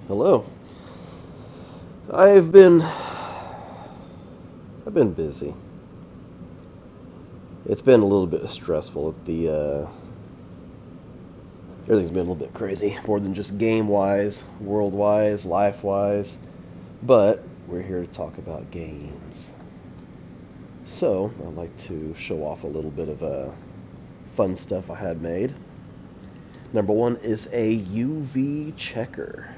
Hello. I've been I've been busy. It's been a little bit stressful. Everything's been a little bit crazy, more than just game wise, world wise, life wise. But we're here to talk about games. So I'd like to show off a little bit of fun stuff I had made. Number one is a UV checker.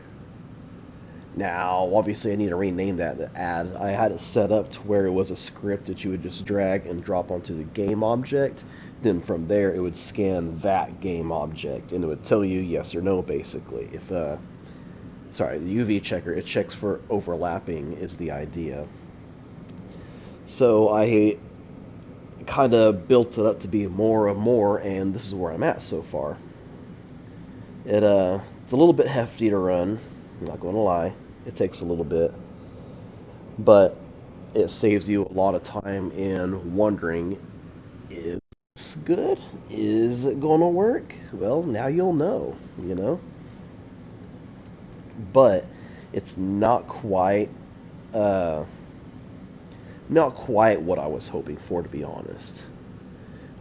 Now, obviously, I need to rename that ad. I had it set up to where it was a script that you would just drag and drop onto the game object. Then from there, it would scan that game object, and it would tell you yes or no, basically. Sorry, the UV checker, it checks for overlapping, is the idea. So I kind of built it up to be more and more, and this is where I'm at so far. It's a little bit hefty to run. I'm not going to lie. It takes a little bit, but it saves you a lot of time in wondering, is this good? Is it going to work? Well, now you'll know, you know? But it's uh, not quite what I was hoping for, to be honest.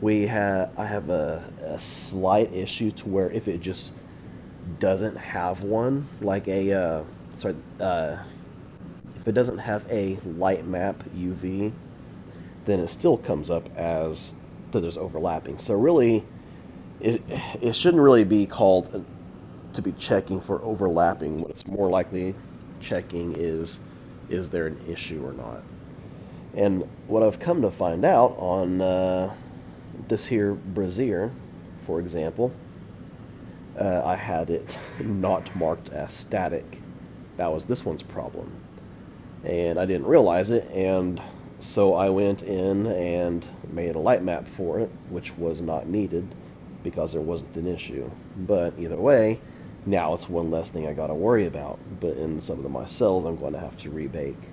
I have a slight issue to where if it just doesn't have one, like sorry, if it doesn't have a Lightmap UV, then it still comes up as that there's overlapping. So really, it it shouldn't really be called to be checking for overlapping. What it's more likely checking is there an issue or not? And what I've come to find out on this here brazier, for example, I had it not marked as static. That was this one's problem, and I didn't realize it, and so I went in and made a light map for it, which was not needed because there wasn't an issue. But either way, now it's one less thing I got to worry about. But in some of my cells, I'm going to have to rebake.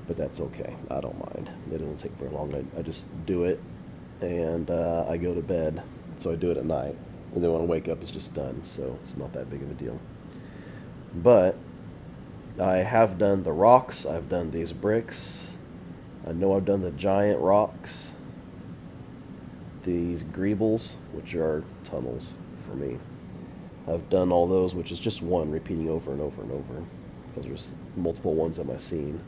But that's okay. I don't mind. It doesn't take very long. I just do it, and I go to bed. So I do it at night. And then when I wake up, it's just done. So it's not that big of a deal. But I have done the rocks. I've done these bricks. I know I've done the giant rocks. These greebles, which are tunnels for me. I've done all those, which is just one repeating over and over and over, because there's multiple ones in my scene.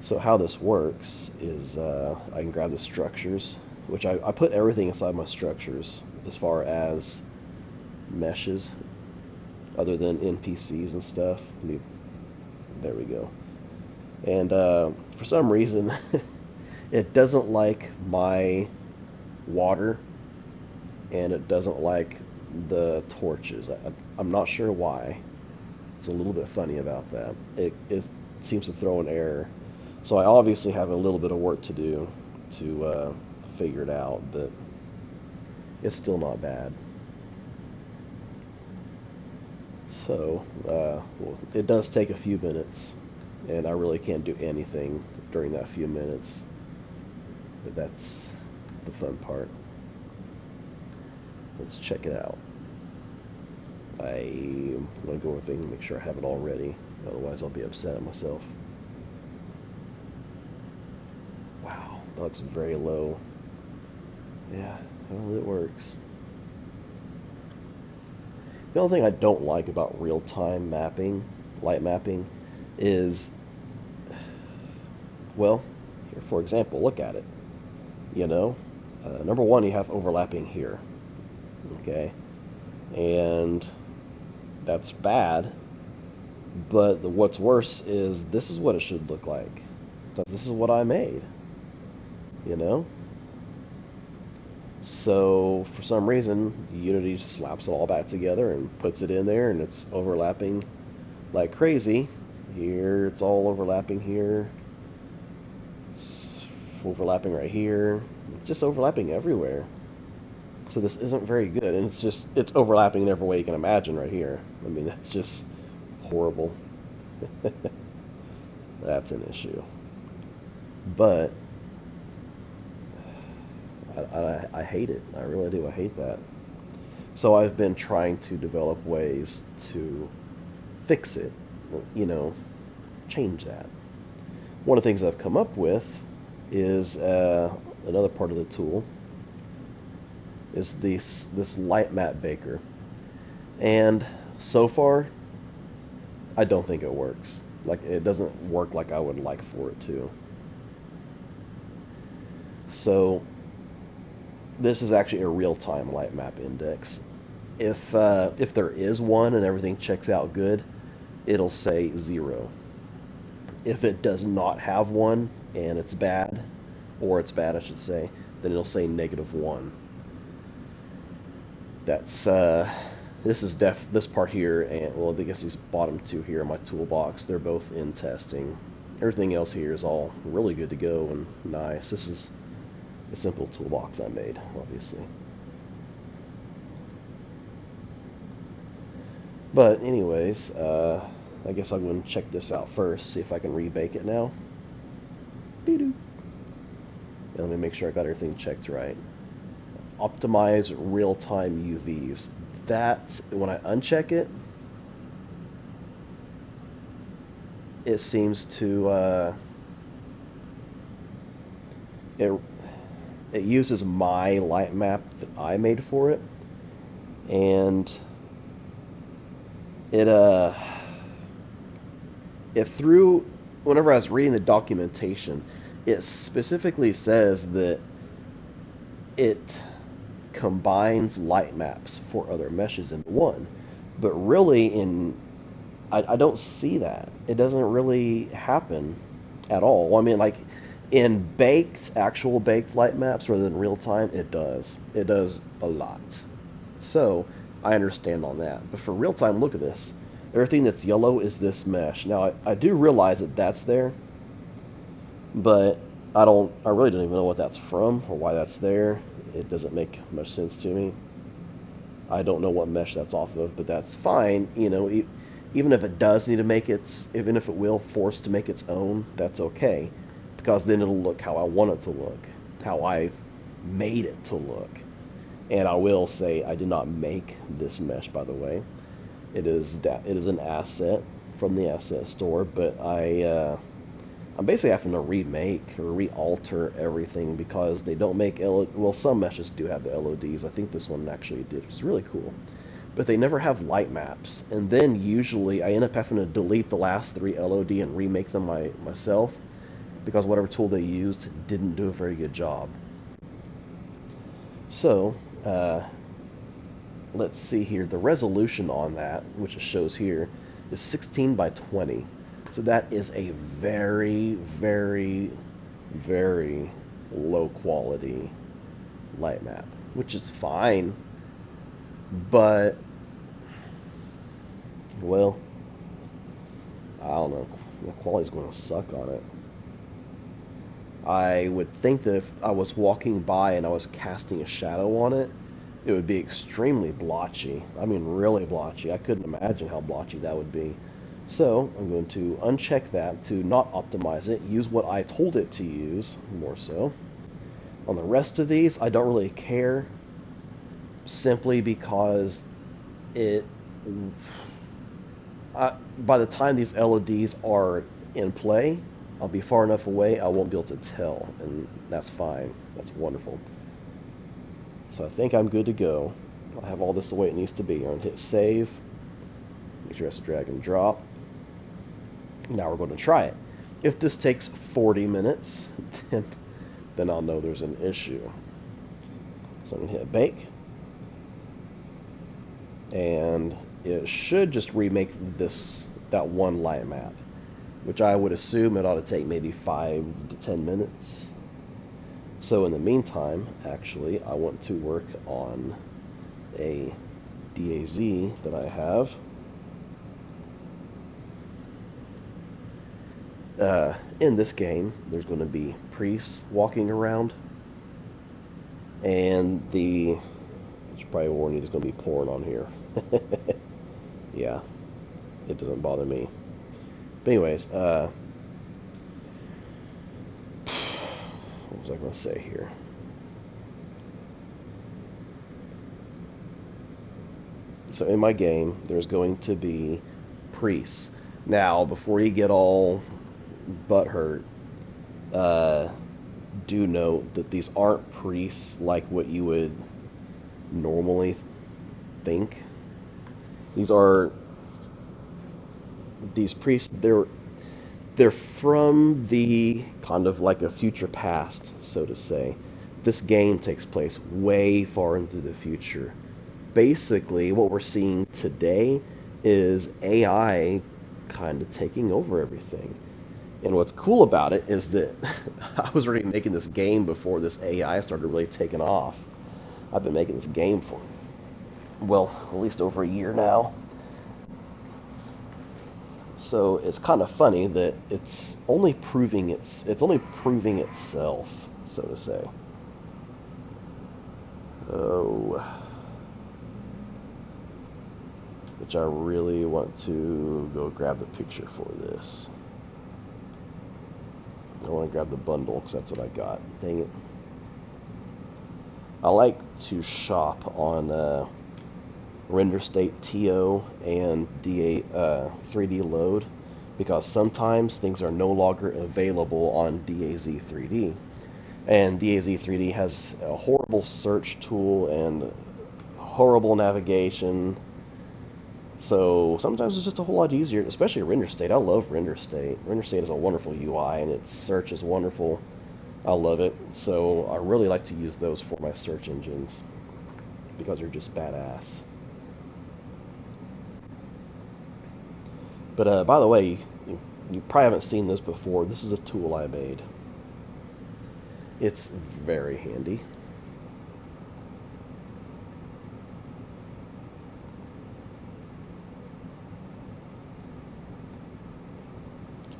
So how this works is I can grab the structures, which I put everything inside my structures as far as meshes, other than NPCs and stuff. There we go. And for some reason, it doesn't like my water, and it doesn't like the torches. I'm not sure why. It's a little bit funny about that. It seems to throw an error. So I obviously have a little bit of work to do to figure it out, but it's still not bad. So well, it does take a few minutes, and I really can't do anything during that few minutes. But that's the fun part. Let's check it out. I'm going to go over things and make sure I have it all ready. Otherwise, I'll be upset at myself. Wow, that's very low. Yeah, well, it works. The only thing I don't like about real-time mapping, light mapping, is, well, here, for example, look at it. You know, number one, you have overlapping here, okay? And that's bad, but what's worse is this is what it should look like. This is what I made, you know? So for some reason, Unity slaps it all back together and puts it in there, and it's overlapping like crazy. Here, it's all overlapping here. It's overlapping right here. It's just overlapping everywhere. So this isn't very good, and it's overlapping in every way you can imagine right here. I mean, that's just horrible. That's an issue. But I hate it. I really do. I hate that. So I've been trying to develop ways to fix it, you know, change that. One of the things I've come up with is another part of the tool is this Lightmap Baker, and so far I don't think it works. Like, it doesn't work like I would like for it to. So this is actually a real-time Lightmap index. If there is one and everything checks out good, it'll say 0. If it does not have one and it's bad, or it's bad I should say, then it'll say -1. That's this part here, and well, I guess these bottom two here in my toolbox, they're both in testing. Everything else here is all really good to go and nice. This is a simple toolbox I made, obviously. But anyways, I guess I'll go and check this out first, see if I can rebake it now. Doo-doo. And let me make sure I got everything checked right. Optimize real-time UVs. That, when I uncheck it, it seems to it uses my light map that I made for it, and it threw, whenever I was reading the documentation, it specifically says that it combines light maps for other meshes into one, but really I don't see that. It doesn't really happen at all. I mean, like in actual baked light maps rather than real time, it does. It does a lot. So I understand on that. But for real time, look at this. Everything that's yellow is this mesh. Now I do realize that that's there, but I really don't even know what that's from or why that's there. It doesn't make much sense to me. I don't know what mesh that's off of, but that's fine. You know, even if it does need to even if it will force to make its own, that's okay, because then it'll look how I want it to look, how I made it to look. And I will say I did not make this mesh, by the way. It is an asset from the asset store, but I'm basically having to remake or re-alter everything because they don't make well, some meshes do have the LODs. I think this one actually did, which is really cool. But they never have light maps. And then usually I end up having to delete the last 3 LOD and remake them myself because whatever tool they used didn't do a very good job. So, let's see here. The resolution on that, which it shows here, is 16 by 20. So that is a very, very, very low quality light map, which is fine, but, well, I don't know, the quality's going to suck on it. I would think that if I was walking by and I was casting a shadow on it, it would be extremely blotchy. I mean, really blotchy. I couldn't imagine how blotchy that would be. So I'm going to uncheck that to not optimize it, use what I told it to use, more so. On the rest of these, I don't really care, simply because by the time these LODs are in play, I'll be far enough away, I won't be able to tell, and that's fine. That's wonderful. So I think I'm good to go. I have all this the way it needs to be. I'm going to hit save. Make sure it's drag and drop. Now we're going to try it. If this takes 40 minutes, then I'll know there's an issue. So I'm going to hit bake. And it should just remake that one light map, which I would assume it ought to take maybe 5 to 10 minutes. So in the meantime, actually, I want to work on a DAZ that I have. In this game, there's going to be priests walking around, and I should probably warn you, there's going to be porn on here. Yeah, it doesn't bother me. But anyways, what was I going to say here? So in my game, there's going to be priests. Now, before you get all butthurt, do note that these aren't priests like what you would normally think. These priests. They're from the kind of like a future past, so to say. This game takes place way far into the future. Basically, what we're seeing today is AI kind of taking over everything. And what's cool about it is that I was already making this game before this AI started really taking off. I've been making this game for, well, at least over a year now. So it's kind of funny that it's only proving itself, so to say. Oh, which I really want to go grab the picture for this. I want to grab the bundle because that's what I got. Dang it. I like to shop on render state TO and 3D load because sometimes things are no longer available on DAZ 3D. And DAZ 3D has a horrible search tool and horrible navigation. So sometimes it's just a whole lot easier, especially render state. I love render state. Render state is a wonderful UI and its search is wonderful. I love it. So I really like to use those for my search engines because they're just badass. But by the way, you probably haven't seen this before. This is a tool I made. It's very handy.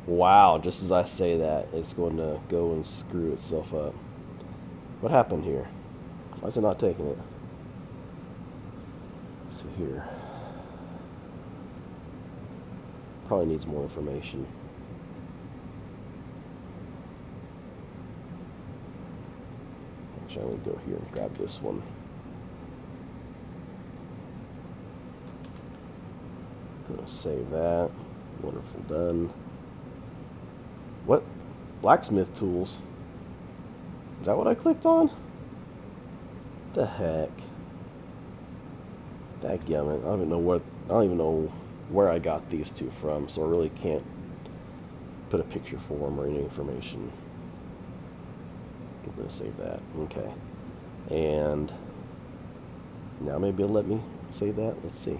Wow, just as I say that, it's going to go and screw itself up. What happened here? Why is it not taking it? Let's see here. Probably needs more information. Actually, I'm going to go here and grab this one. I'm going to save that. Wonderful, done. What? Blacksmith tools? Is that what I clicked on? The heck? Dadgummit. I don't even know where I got these two from, so I really can't put a picture for them or any information. I'm gonna save that. Okay. And now maybe it'll let me save that. Let's see.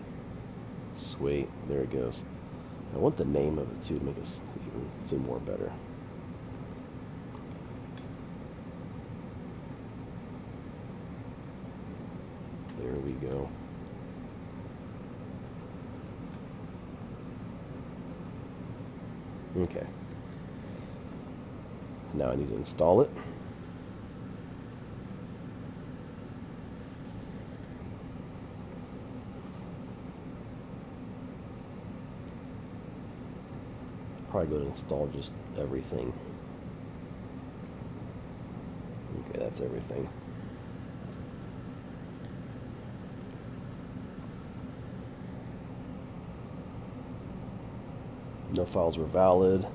Sweet. There it goes. I want the name of it too to make it even seem more better. There we go. Okay. Now I need to install it. Probably go to install just everything. Okay, that's everything. No files were valid.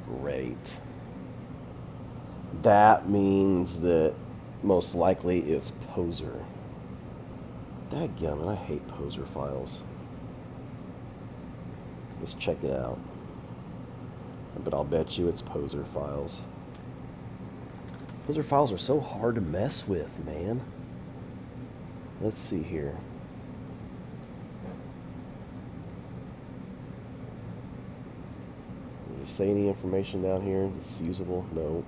Great. That means that most likely it's poser. Dadgummit, I hate poser files. Let's check it out. But I'll bet you it's poser files. Poser files are so hard to mess with, man. Let's see here. Does it say any information down here that's usable? No.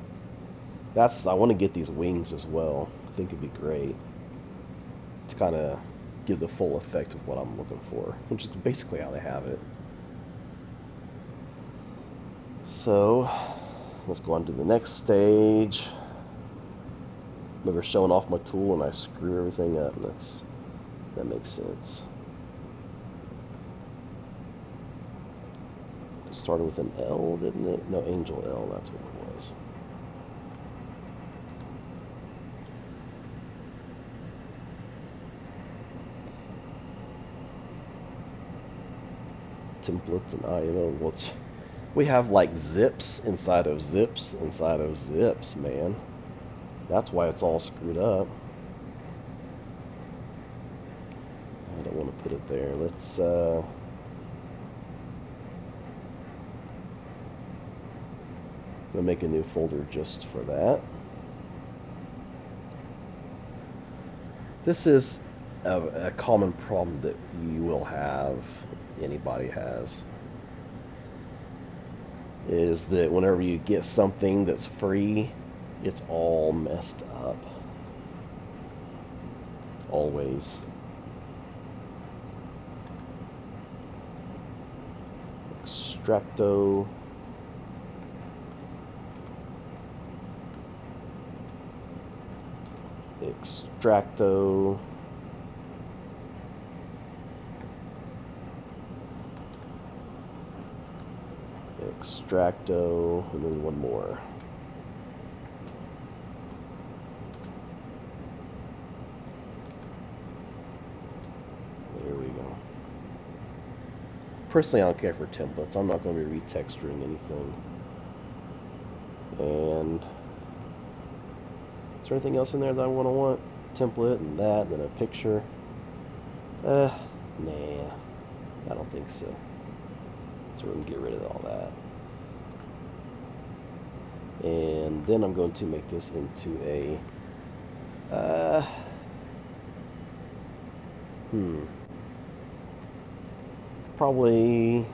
I want to get these wings as well. I think it'd be great to kind of give the full effect of what I'm looking for, which is basically how they have it. So let's go on to the next stage. Never showing off my tool and I screw everything up. That makes sense. It started with an L, didn't it? No, Angel L, that's what it was. templates, and we have like zips inside of zips inside of zips, man. That's why it's all screwed up. I don't want to put it there. Let's We'll make a new folder just for that. This is a common problem that you will have, anybody has, is that whenever you get something that's free, it's all messed up. Always. Extracto. Extracto. Extracto, and then one more. There we go. Personally, I don't care for templates. I'm not going to be retexturing anything. And is there anything else in there that I want? Template and that, and then a picture. Nah, I don't think so. So we're going to get rid of all that. And then I'm going to make this into a probably,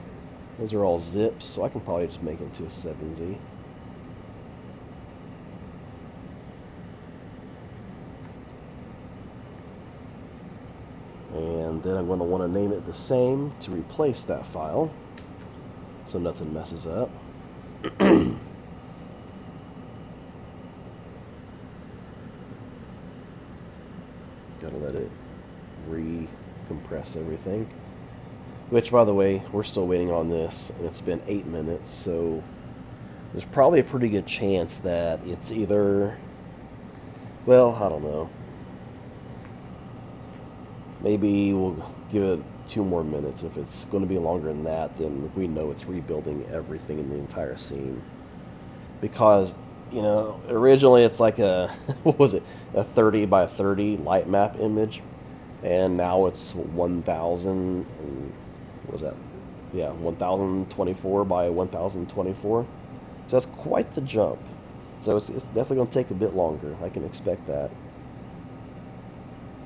those are all zips, so I can probably just make it into a 7Z. And then I'm going to want to name it the same to replace that file, so nothing messes up. Gotta let it recompress everything. Which, by the way, we're still waiting on this, and it's been 8 minutes, so there's probably a pretty good chance that it's either, well, I don't know. Maybe we'll give it 2 more minutes. If it's going to be longer than that, then we know it's rebuilding everything in the entire scene. Because, you know, originally it's like a, what was it, a 30 by 30 Lightmap image, and now it's 1,000, what was that? Yeah, 1,024 by 1,024. So that's quite the jump. So it's definitely going to take a bit longer. I can expect that.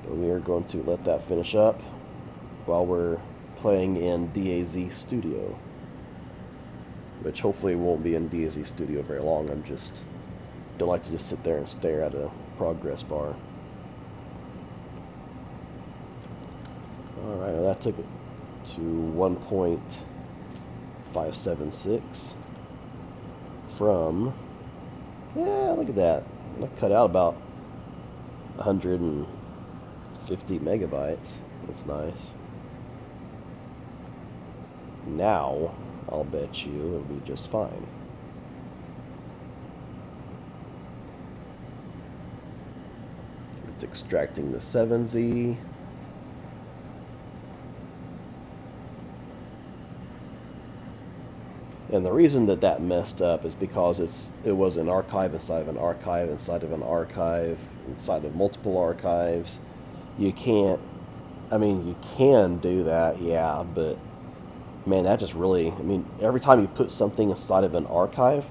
But we are going to let that finish up while we're playing in DAZ Studio. Which hopefully won't be in DAZ Studio very long. I'm just don't like to just sit there and stare at a progress bar. Alright, well that took it to 1.576 from, yeah, look at that. I cut out about 150 megabytes. That's nice. Now, I'll bet you it'll be just fine. It's extracting the 7Z. And the reason that that messed up is because it was an archive inside of an archive inside of an archive inside of multiple archives. You can't, I mean, you can do that, yeah, but man, that just really, I mean, every time you put something inside of an archive,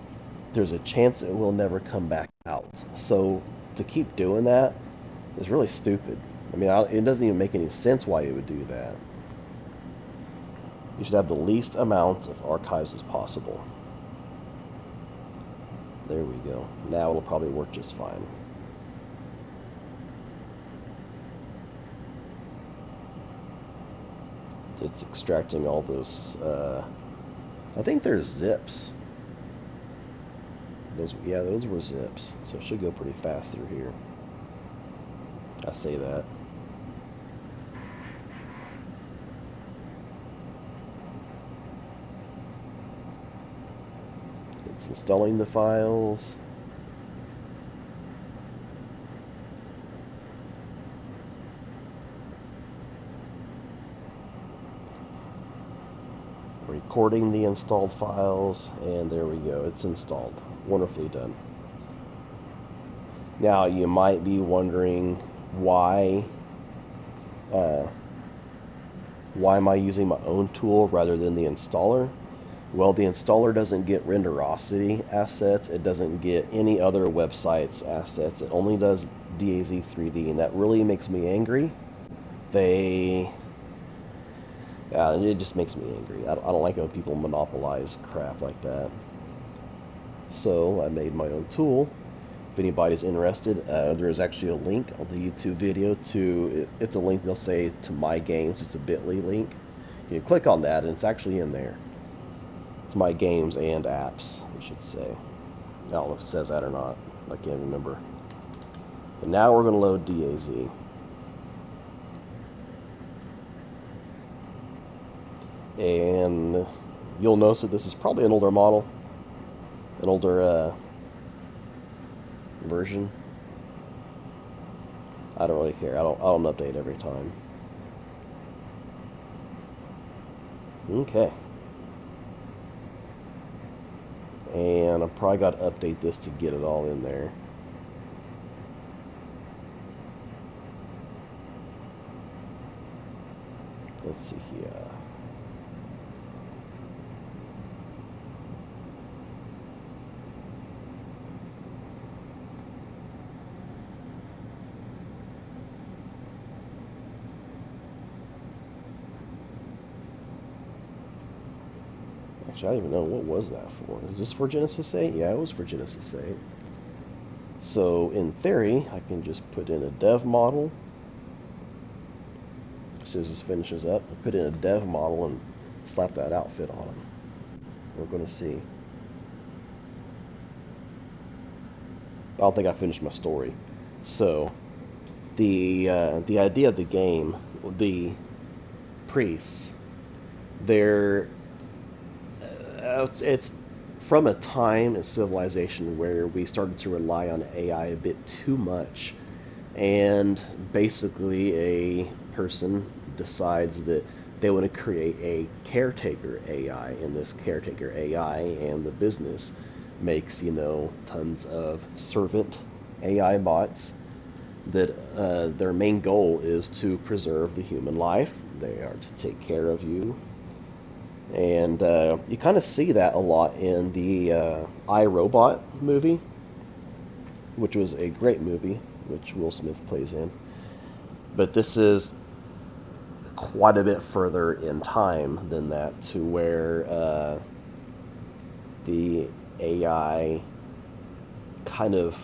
there's a chance it will never come back out. So to keep doing that is really stupid. I mean, it doesn't even make any sense why you would do that. You should have the least amount of archives as possible. There we go. Now it'll probably work just fine. It's extracting all those, I think they're zips. Yeah, those were zips. So it should go pretty fast through here. I say that. It's installing the files. recording the installed files, and there we go. It's installed. Wonderfully done. Now you might be wondering uh, why am I using my own tool rather than the installer? Well, the installer doesn't get Renderosity assets. It doesn't get any other website's assets. It only does DAZ 3D, and that really makes me angry. It just makes me angry. I don't like it when people monopolize crap like that. So I made my own tool. If anybody's interested, there is actually a link on the YouTube video to, it's a link they'll say to my games. It's a bit.ly link. You can click on that and it's actually in there. It's my games and apps, I should say. I don't know if it says that or not. I can't remember. And now we're going to load DAZ. And you'll notice that this is probably an older model. An older version. I don't really care. I don't update every time. Okay. And I probably got to update this to get it all in there. Let's see here. Actually, I don't even know, what was that for? Is this for Genesis 8? Yeah, it was for Genesis 8. So, in theory, I can just put in a dev model. As soon as this finishes up, I put in a dev model and slap that outfit on him. We're going to see. I don't think I finished my story. So, the idea of the game, the priests, they're it's from a time in civilization where we started to rely on AI a bit too much, and basically a person decides that they want to create a caretaker AI, and this caretaker AI and the business makes, tons of servant AI bots that their main goal is to preserve the human life. They are to take care of you. And you kind of see that a lot in the I, Robot movie, which was a great movie, which Will Smith plays in. But this is quite a bit further in time than that, to where the AI kind of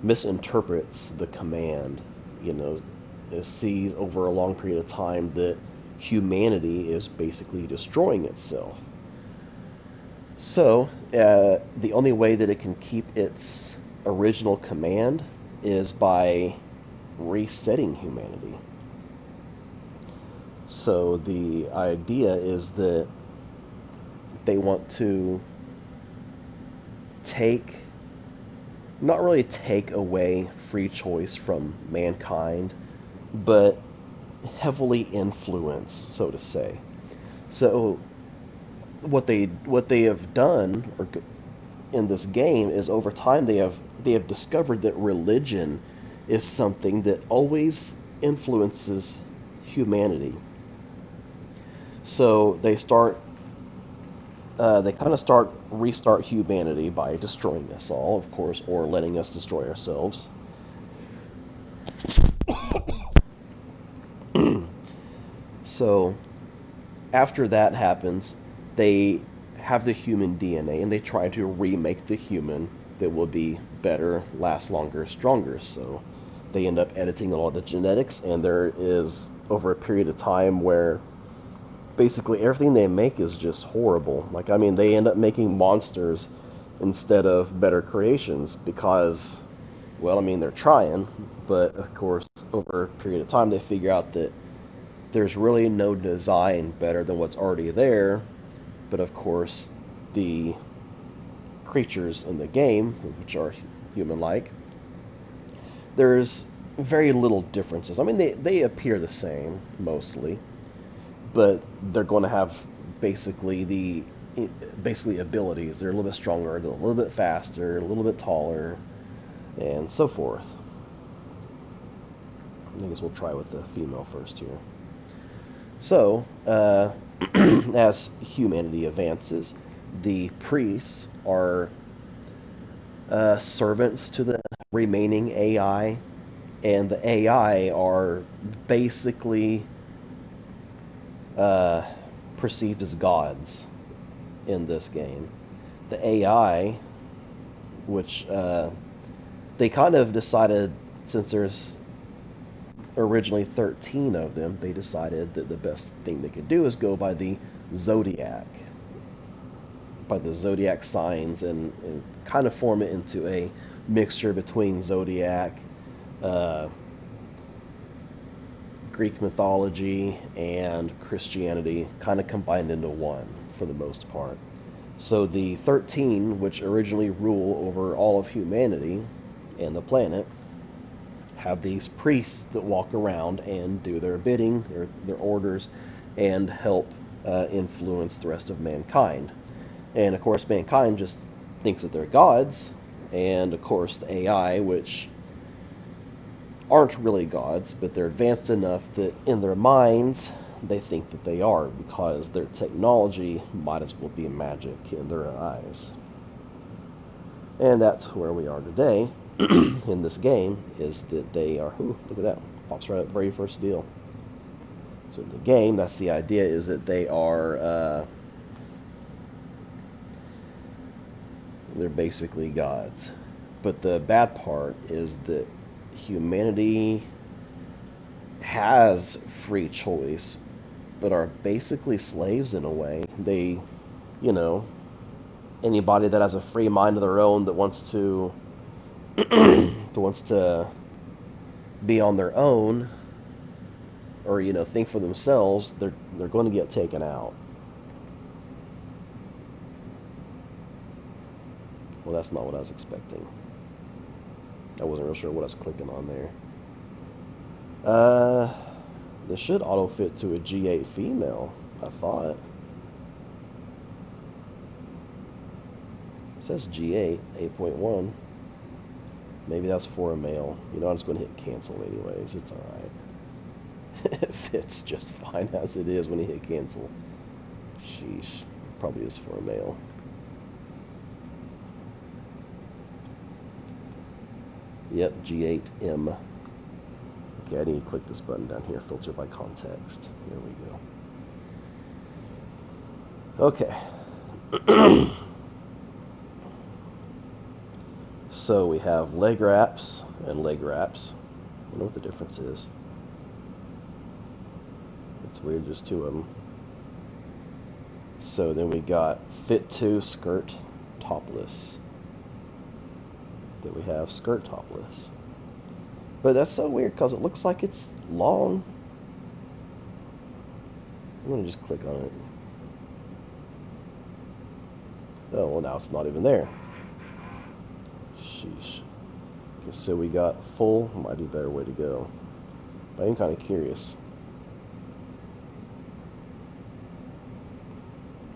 misinterprets the command. It sees over a long period of time that humanity is basically destroying itself. So, the only way that it can keep its original command is by resetting humanity. So, the idea is that they want to not really take away free choice from mankind, but heavily influence, so to say. So what they have done in this game is, over time they have discovered that religion is something that always influences humanity. So they restart humanity by destroying us all, of course, or letting us destroy ourselves. So after that happens, they have the human DNA and they try to remake the human that will be better, last longer, stronger. So they end up editing a lot of the genetics, and there is, over a period of time, where basically everything they make is just horrible. They end up making monsters instead of better creations because, they're trying, but of course, over a period of time, they figure out that there's really no design better than what's already there. But of course, the creatures in the game, which are human-like, there's very little differences. They appear the same, mostly, but they're going to have basically basically abilities. They're a little bit stronger, they're a little bit faster, a little bit taller, and so forth. I guess we'll try with the female first here. So, as humanity advances, the priests are servants to the remaining AI, and the AI are basically perceived as gods in this game. The AI, which they kind of decided, since there's originally 13 of them, they decided that the best thing they could do is go by the zodiac, signs, and kind of form it into a mixture between zodiac, Greek mythology, and Christianity, kind of combined into one for the most part. So the 13, which originally rule over all of humanity and the planet, have these priests that walk around and do their bidding, their orders, and help influence the rest of mankind. And of course, mankind just thinks that they're gods, and of course, the AI, which aren't really gods, but they're advanced enough that in their minds they think that they are, because their technology might as well be magic in their eyes. And that's where we are today in this game, is that they are, ooh, look at that, pops right up, very first deal. So in the game, that's the idea, is that they are, they're basically gods. But the bad part is that humanity has free choice, but are basically slaves in a way. They, anybody that has a free mind of their own, that wants to be on their own, or think for themselves, they're going to get taken out. Well, that's not what I was expecting. I wasn't real sure what I was clicking on there. This should auto fit to a G8 female, I thought. It says G8, 8.1. Maybe that's for a male. I'm just going to hit cancel anyways. It's alright. It fits just fine as it is when you hit cancel. Sheesh. Probably is for a male. Yep, G8M. Okay, I need to click this button down here, filter by context. There we go. Okay. So we have leg wraps and leg wraps. I don't know what the difference is. It's weird, there's two of them. So then we got fit to skirt topless. Then we have skirt topless. But that's so weird because it looks like it's long. I'm going to just click on it. Oh, well, now it's not even there. Sheesh. Okay, so we got full. Might be a better way to go. But I'm kind of curious.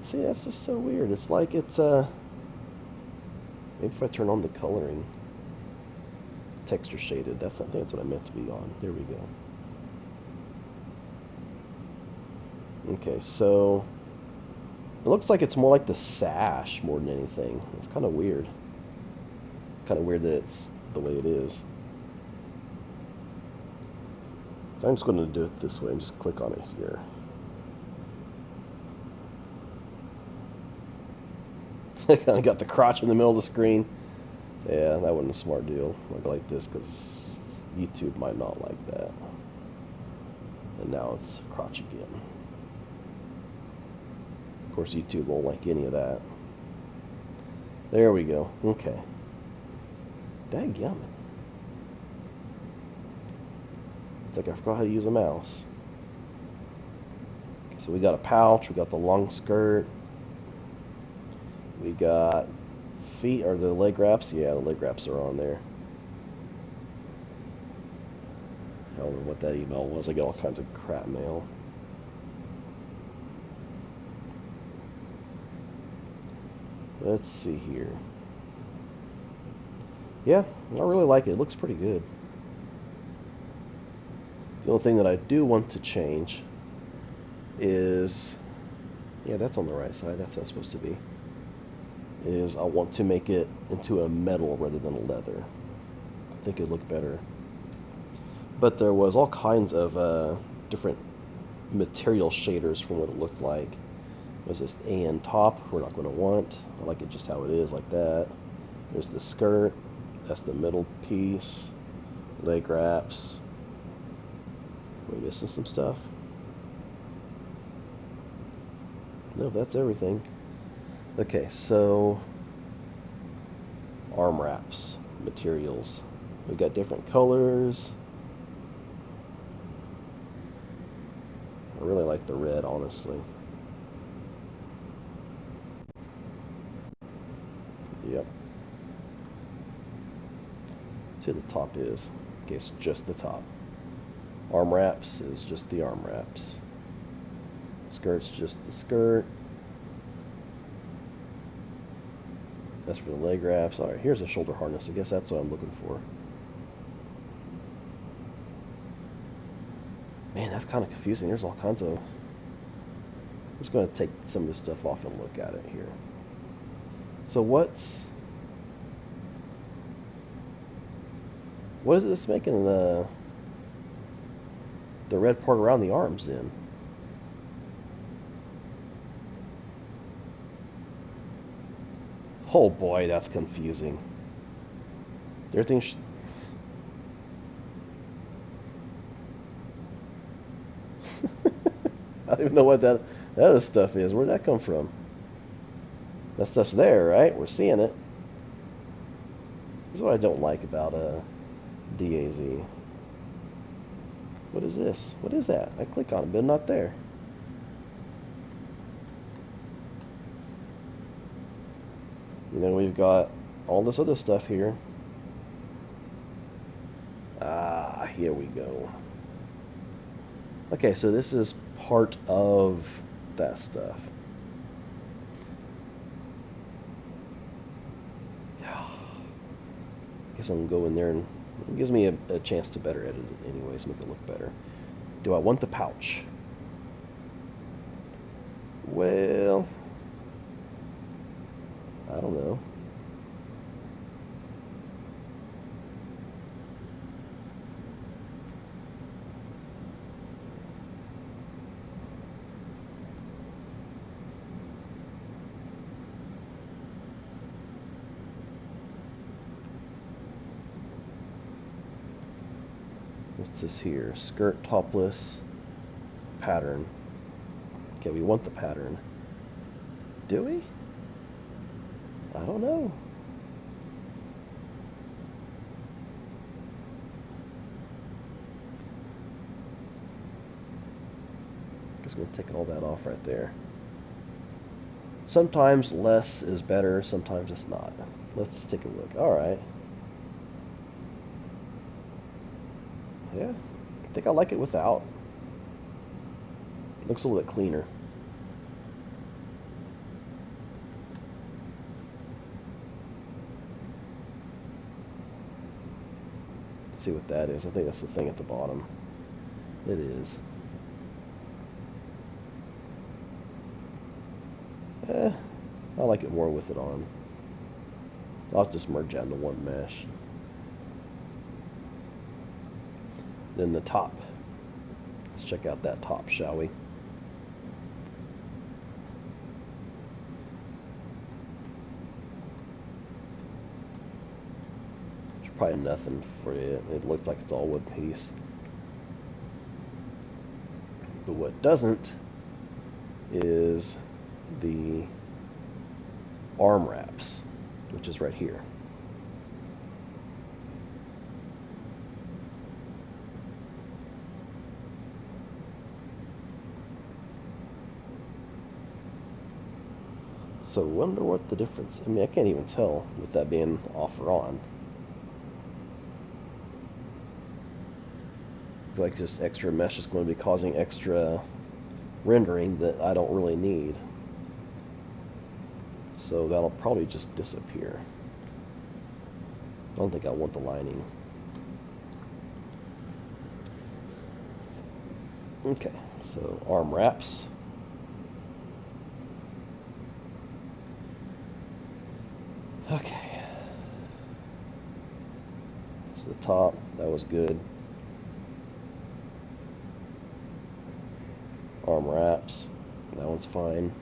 See, that's just so weird. It's like it's, maybe if I turn on the coloring, texture shaded, I think that's what I meant to be on. There we go. Okay, so it looks like it's more like the sash more than anything. It's kind of weird. Kind of weird that it's the way it is. So I'm just going to do it this way and just click on it here. I kind of got the crotch in the middle of the screen. Yeah, that wasn't a smart deal. Like this, because YouTube might not like that. And now it's crotch again. Of course, YouTube won't like any of that. There we go. Okay. Dadgummit. It's like I forgot how to use a mouse. Okay, so we got a pouch. We got the long skirt. We got feet, or the leg wraps. Yeah, the leg wraps are on there. I don't know what that email was. I got all kinds of crap mail. Let's see here. Yeah, I really like it. It looks pretty good. The only thing that I do want to change is, yeah, that's on the right side. That's how it's supposed to be. Is I want to make it into a metal rather than a leather. I think it'd look better. But there was all kinds of different material shaders from what it looked like. There's this AN top we're not going to want. I like it just how it is, like that. There's the skirt. That's the middle piece. Leg wraps. We're missing some stuff. No, that's everything. Okay, so arm wraps, materials. We've got different colors. I really like the red, honestly. Yep. See what the top is. Okay, it's just the top. Arm wraps is just the arm wraps. Skirt's just the skirt. That's for the leg wraps. Alright, here's a shoulder harness. I guess that's what I'm looking for. Man, that's kind of confusing. There's all kinds of... I'm just going to take some of this stuff off and look at it here. So what is this making the red part around the arms in? Oh boy, that's confusing. Everything I don't even know what that other stuff is. Where'd that come from? That stuff's there, right? We're seeing it. This is what I don't like about DAZ. What is this? What is that? I click on it, but not there. You know, we've got all this other stuff here. Ah, here we go. Okay, so this is part of that stuff. I guess I'm gonna go in there and it gives me a chance to better edit it anyways, make it look better. Do I want the pouch? Well, I don't know. What's this here? Skirt topless pattern. Okay, we want the pattern. Do we? I don't know. Just gonna take all that off right there. Sometimes less is better, sometimes it's not. Let's take a look. Alright. Yeah, I think I like it without. It looks a little bit cleaner. Let's see what that is. I think that's the thing at the bottom. It is. I like it more with it on. I'll just merge that into one mesh. Then the top. Let's check out that top, shall we? There's probably nothing for it. It looks like it's all one piece. But what doesn't is the arm wraps, which is right here. So wonder what the difference. I mean, I can't even tell with that being off or on. Looks like just extra mesh is going to be causing extra rendering that I don't really need. So that'll probably just disappear. I don't think I want the lining. Okay, so arm wraps. Okay. So the top, that was good. Arm wraps, that one's fine.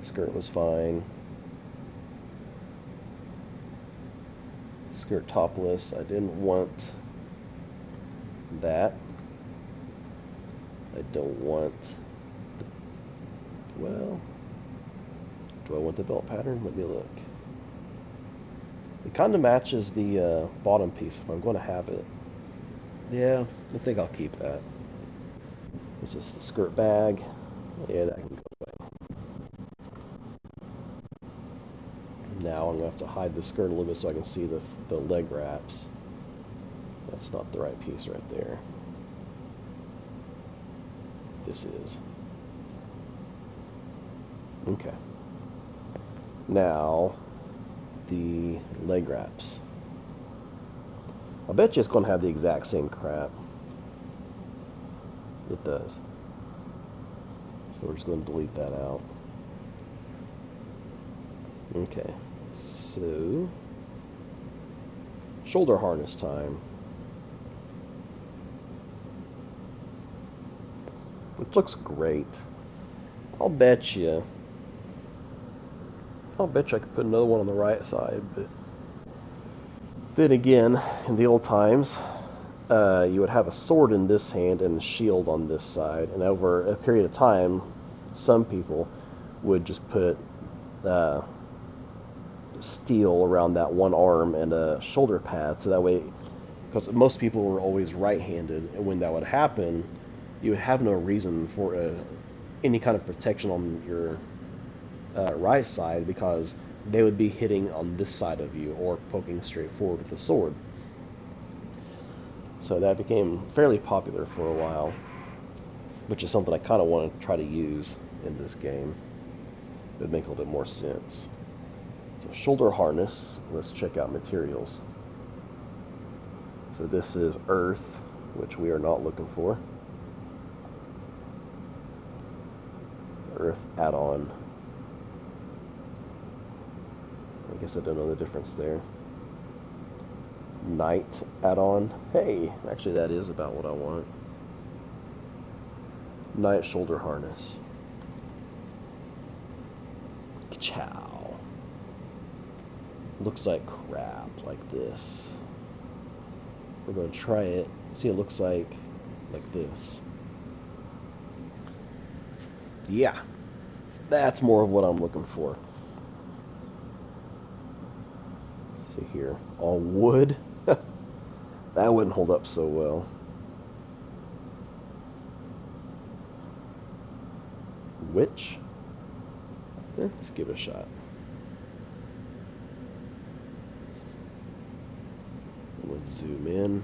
Skirt was fine. Skirt topless, I didn't want that. I don't want the, well, do I want the belt pattern? Let me look. It kind of matches the bottom piece if I'm going to have it. Yeah, I think I'll keep that. This is the skirt bag. Yeah, that can go away. Now I'm going to have to hide the skirt a little bit so I can see the leg wraps. That's not the right piece right there. This is. Okay. Now, the leg wraps. I bet you it's going to have the exact same crap. It does. So we're just going to delete that out. Okay. So, shoulder harness time. Which looks great. I'll bet you I could put another one on the right side, but then again, in the old times, you would have a sword in this hand and a shield on this side, and over a period of time, some people would just put steel around that one arm and a shoulder pad, so that way, because most people were always right-handed, and when that would happen, you would have no reason for any kind of protection on your right side, because they would be hitting on this side of you or poking straight forward with the sword. So that became fairly popular for a while, which is something I kind of want to try to use in this game. It would make a little bit more sense. So shoulder harness, let's check out materials. So this is earth, which we are not looking for. Earth add-on. I guess I don't know the difference there. Night add-on. Hey, actually that is about what I want. Night shoulder harness. Chow. Looks like crap, like this. We're going to try it. See, it looks like this. Yeah, that's more of what I'm looking for. See here, all wood. That wouldn't hold up so well. Which? Let's give it a shot. Let's zoom in.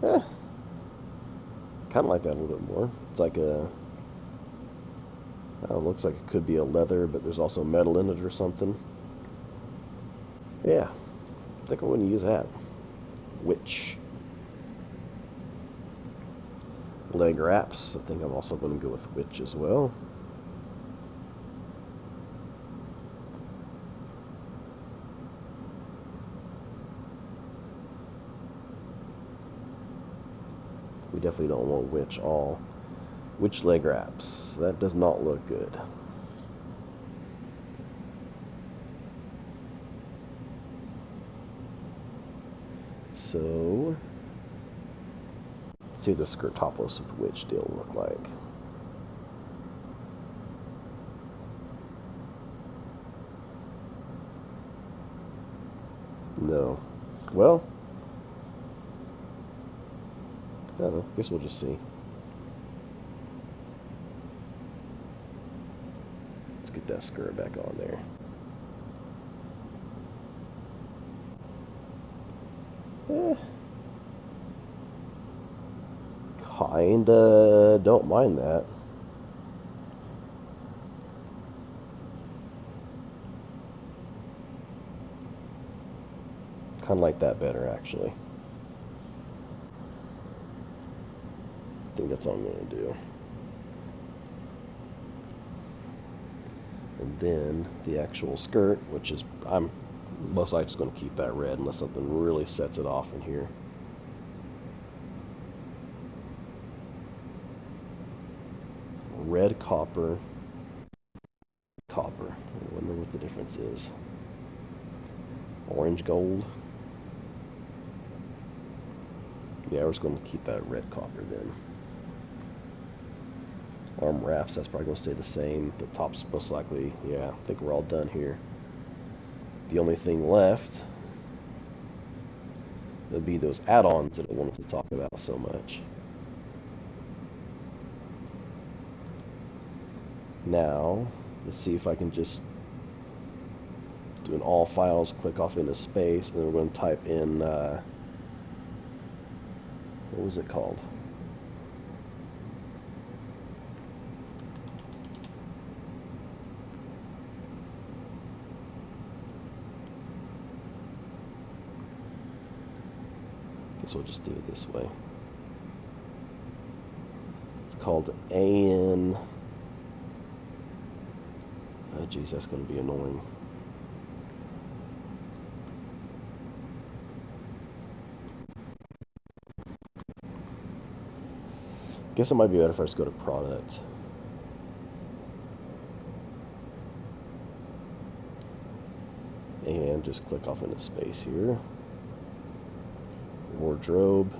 Kind of like that a little bit more. It's like a... looks like it could be a leather, but there's also metal in it or something. Yeah, I think I want to use that. Which? Leg wraps. I think I'm also going to go with which as well. We definitely don't want which all. Which leg wraps? That does not look good. So, let's see the skirt topless with which deal look like. No. Well, I don't know. Guess we'll just see. Let's get that skirt back on there. Kinda don't mind that. Kinda like that better, actually. I think that's all I'm gonna do. And then the actual skirt, which is, I'm most likely just going to keep that red unless something really sets it off in here. Red copper, copper. I wonder what the difference is. Orange gold. Yeah, we're just going to keep that red copper then. Arm wraps, that's probably going to stay the same. The top's most likely, yeah, I think we're all done here. The only thing left would be those add-ons that I wanted to talk about so much. Now, let's see if I can just do an all files, click off into space, and then we're going to type in, what was it called? Guess we'll just do it this way. It's called AN. Oh, geez, that's going to be annoying. Guess it might be better if I just go to product. And just click off into space here. Wardrobe.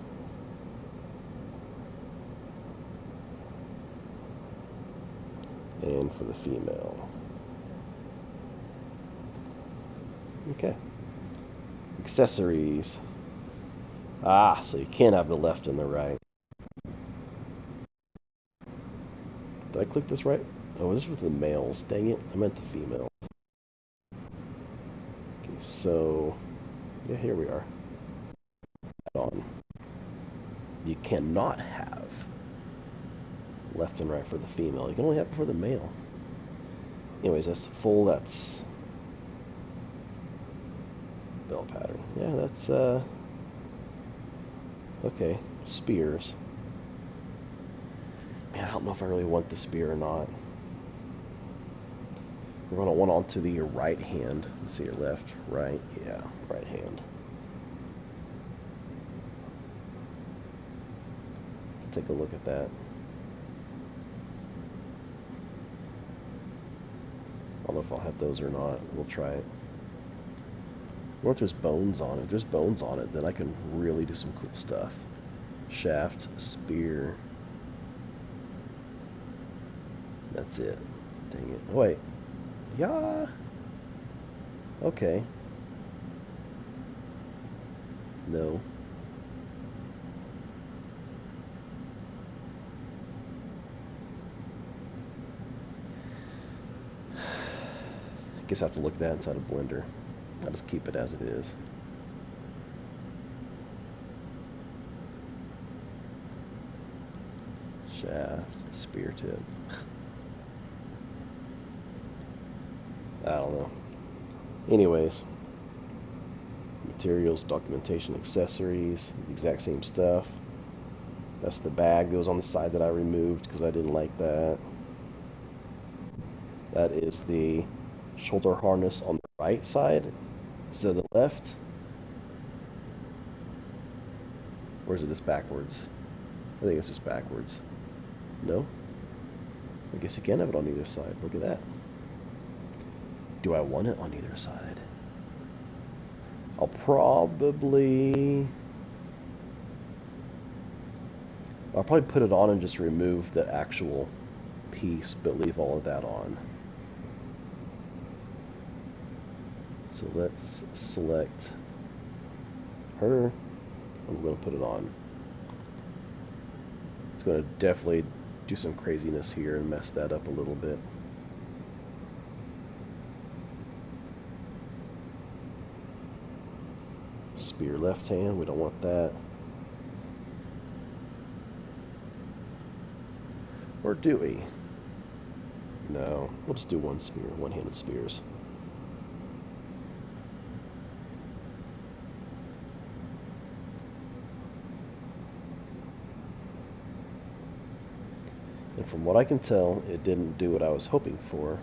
And for the female. Okay. Accessories. Ah, so you can't have the left and the right. Did I click this right? Oh, this was the males. Dang it. I meant the female. Okay, so... yeah, here we are. On. You cannot have left and right for the female. You can only have it for the male. Anyways, that's full. That's bell pattern. Yeah, that's okay. Spears. Man, I don't know if I really want the spear or not. We're gonna want onto the right hand. Let's see, your left, right. Yeah, right hand. Let's take a look at that. I don't know if I'll have those or not. We'll try it. What if there's bones on it? If there's bones on it, then I can really do some cool stuff. Shaft, spear. That's it. Dang it. Oh, wait. Yeah. Okay. No. Guess I have to look at that inside a blender. I'll just keep it as it is. Shaft, spear tip. I don't know. Anyways, materials, documentation, accessories, the exact same stuff. That's the bag that was on the side that I removed because I didn't like that. That is the shoulder harness on the right side instead of the left. Or is it just backwards? I think it's just backwards. No? I guess you can have it on either side. Look at that. Do I want it on either side? I'll probably put it on and just remove the actual piece, but leave all of that on. So let's select her. I'm going to put it on. It's going to definitely do some craziness here and mess that up a little bit. Spear left hand, we don't want that. Or do we? No, we'll just do one spear, one-handed spears. And from what I can tell, it didn't do what I was hoping for.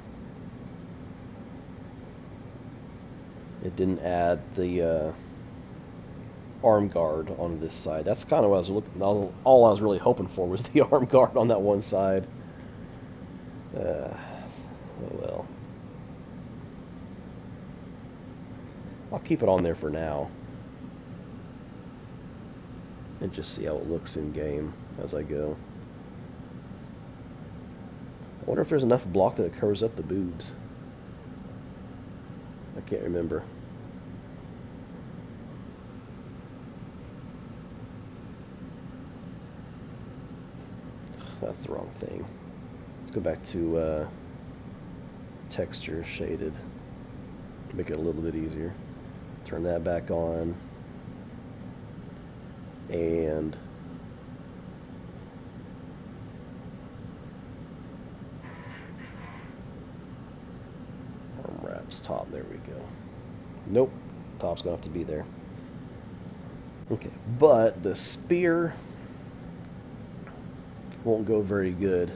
It didn't add the arm guard on this side. That's kind of what I was looking. All I was really hoping for was the arm guard on that one side. Oh well. I'll keep it on there for now, and just see how it looks in game as I go. I wonder if there's enough block that it covers up the boobs. I can't remember. That's the wrong thing. Let's go back to texture shaded. Make it a little bit easier. Turn that back on. And arm wraps top. There we go. Nope. Top's gonna have to be there. Okay, but the spear won't go very good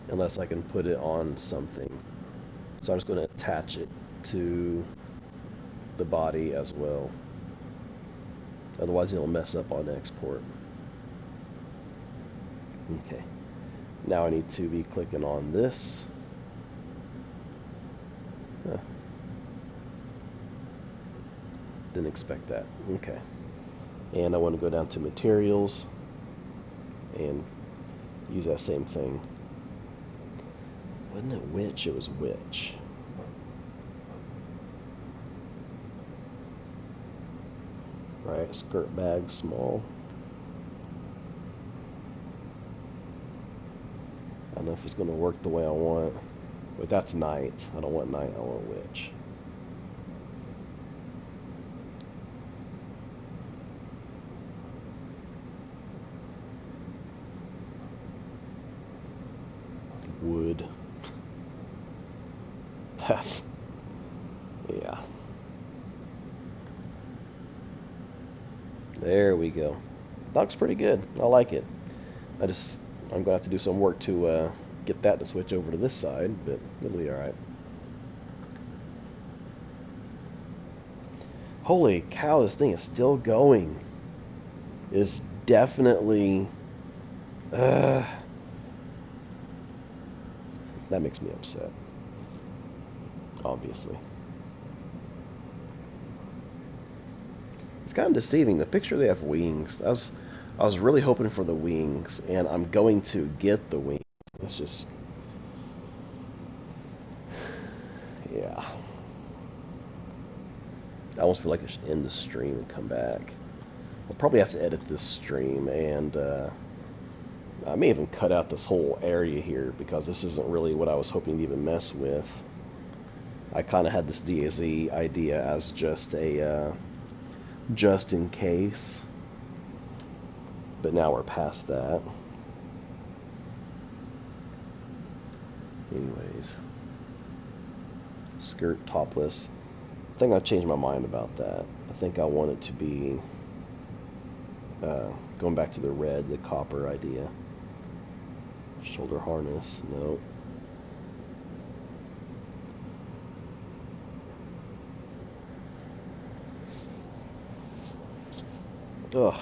unless I can put it on something. So I'm just going to attach it to the body as well. Otherwise it'll mess up on export. Okay. Now I need to be clicking on this. Huh. Didn't expect that. Okay. And I want to go down to materials and use that same thing. Wasn't it witch? It was witch. Right, skirt bag, small. I don't know if it's going to work the way I want. But that's night. I don't want night, I want witch. Wood. That's... yeah. There we go. Looks pretty good. I like it. I'm going to have to do some work to get that to switch over to this side, but it'll be alright. Holy cow, this thing is still going. It's definitely... that makes me upset. Obviously. It's kind of deceiving. The picture, they have wings. I was really hoping for the wings, and I'm going to get the wings. It's just... yeah. I almost feel like I should end the stream and come back. I'll probably have to edit this stream, and I may even cut out this whole area here, because this isn't really what I was hoping to even mess with. I kind of had this DAZ idea as just a just in case, but now we're past that. Anyways, skirt topless. I think I changed my mind about that. I think I want it to be going back to the red, the copper idea. Shoulder harness, no. Ugh.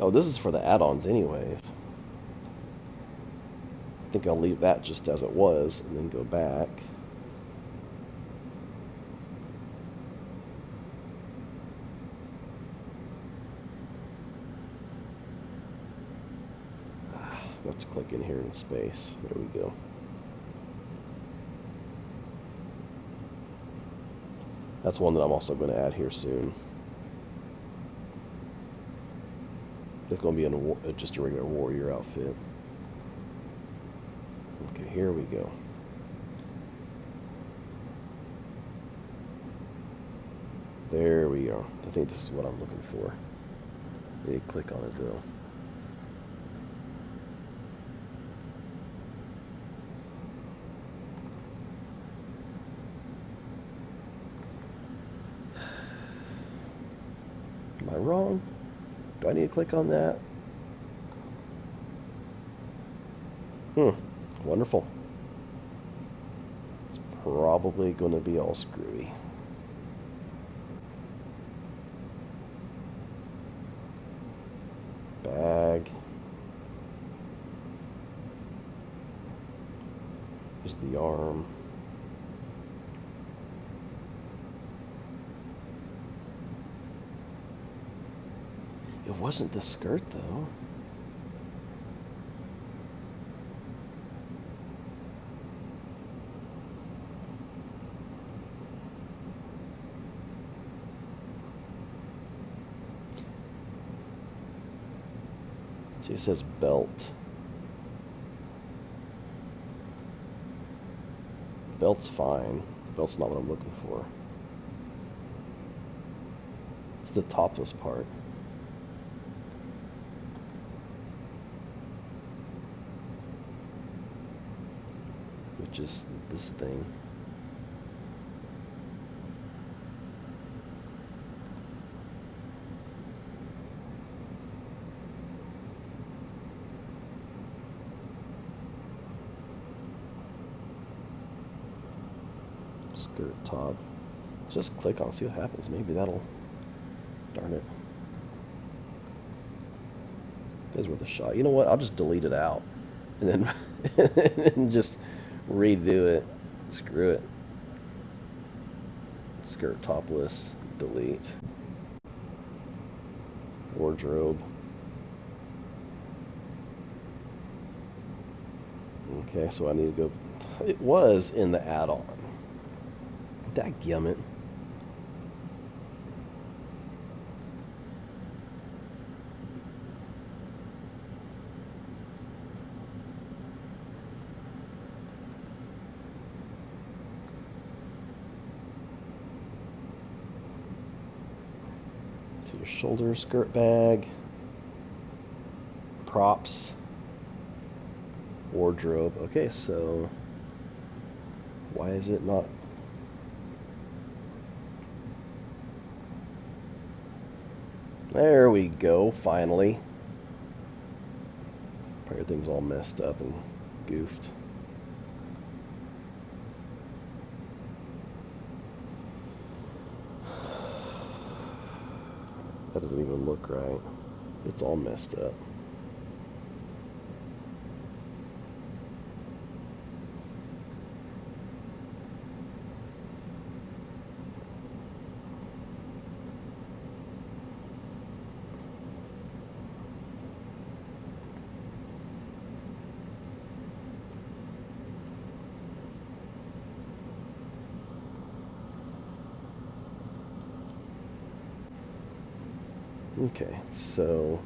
Oh, this is for the add-ons anyways. I think I'll leave that just as it was and then go back. I have to click in here in space. There we go. That's one that I'm also going to add here soon. It's going to be in just a regular warrior outfit. Okay, here we go. There we are. I think this is what I'm looking for. Let me click on it though. Do I need to click on that? Wonderful. It's probably going to be all screwy. Bag. Here's the arm. It wasn't the skirt, though. See, it says belt. Belt's fine. Belt's not what I'm looking for. It's the topless part. Which is this thing. Skirt top. Just click on it, see what happens. Maybe that'll... Darn it. That's worth a shot. You know what? I'll just delete it out. And then and just redo it. Screw it. Skirt topless. Delete. Wardrobe. Okay, so I need to go... It was in the add-on. Dadgummit. So your shoulder, skirt bag, props, wardrobe. Okay, so why is it not? There we go, finally. Everything's all messed up and goofed. That doesn't even look right. It's all messed up. Okay, so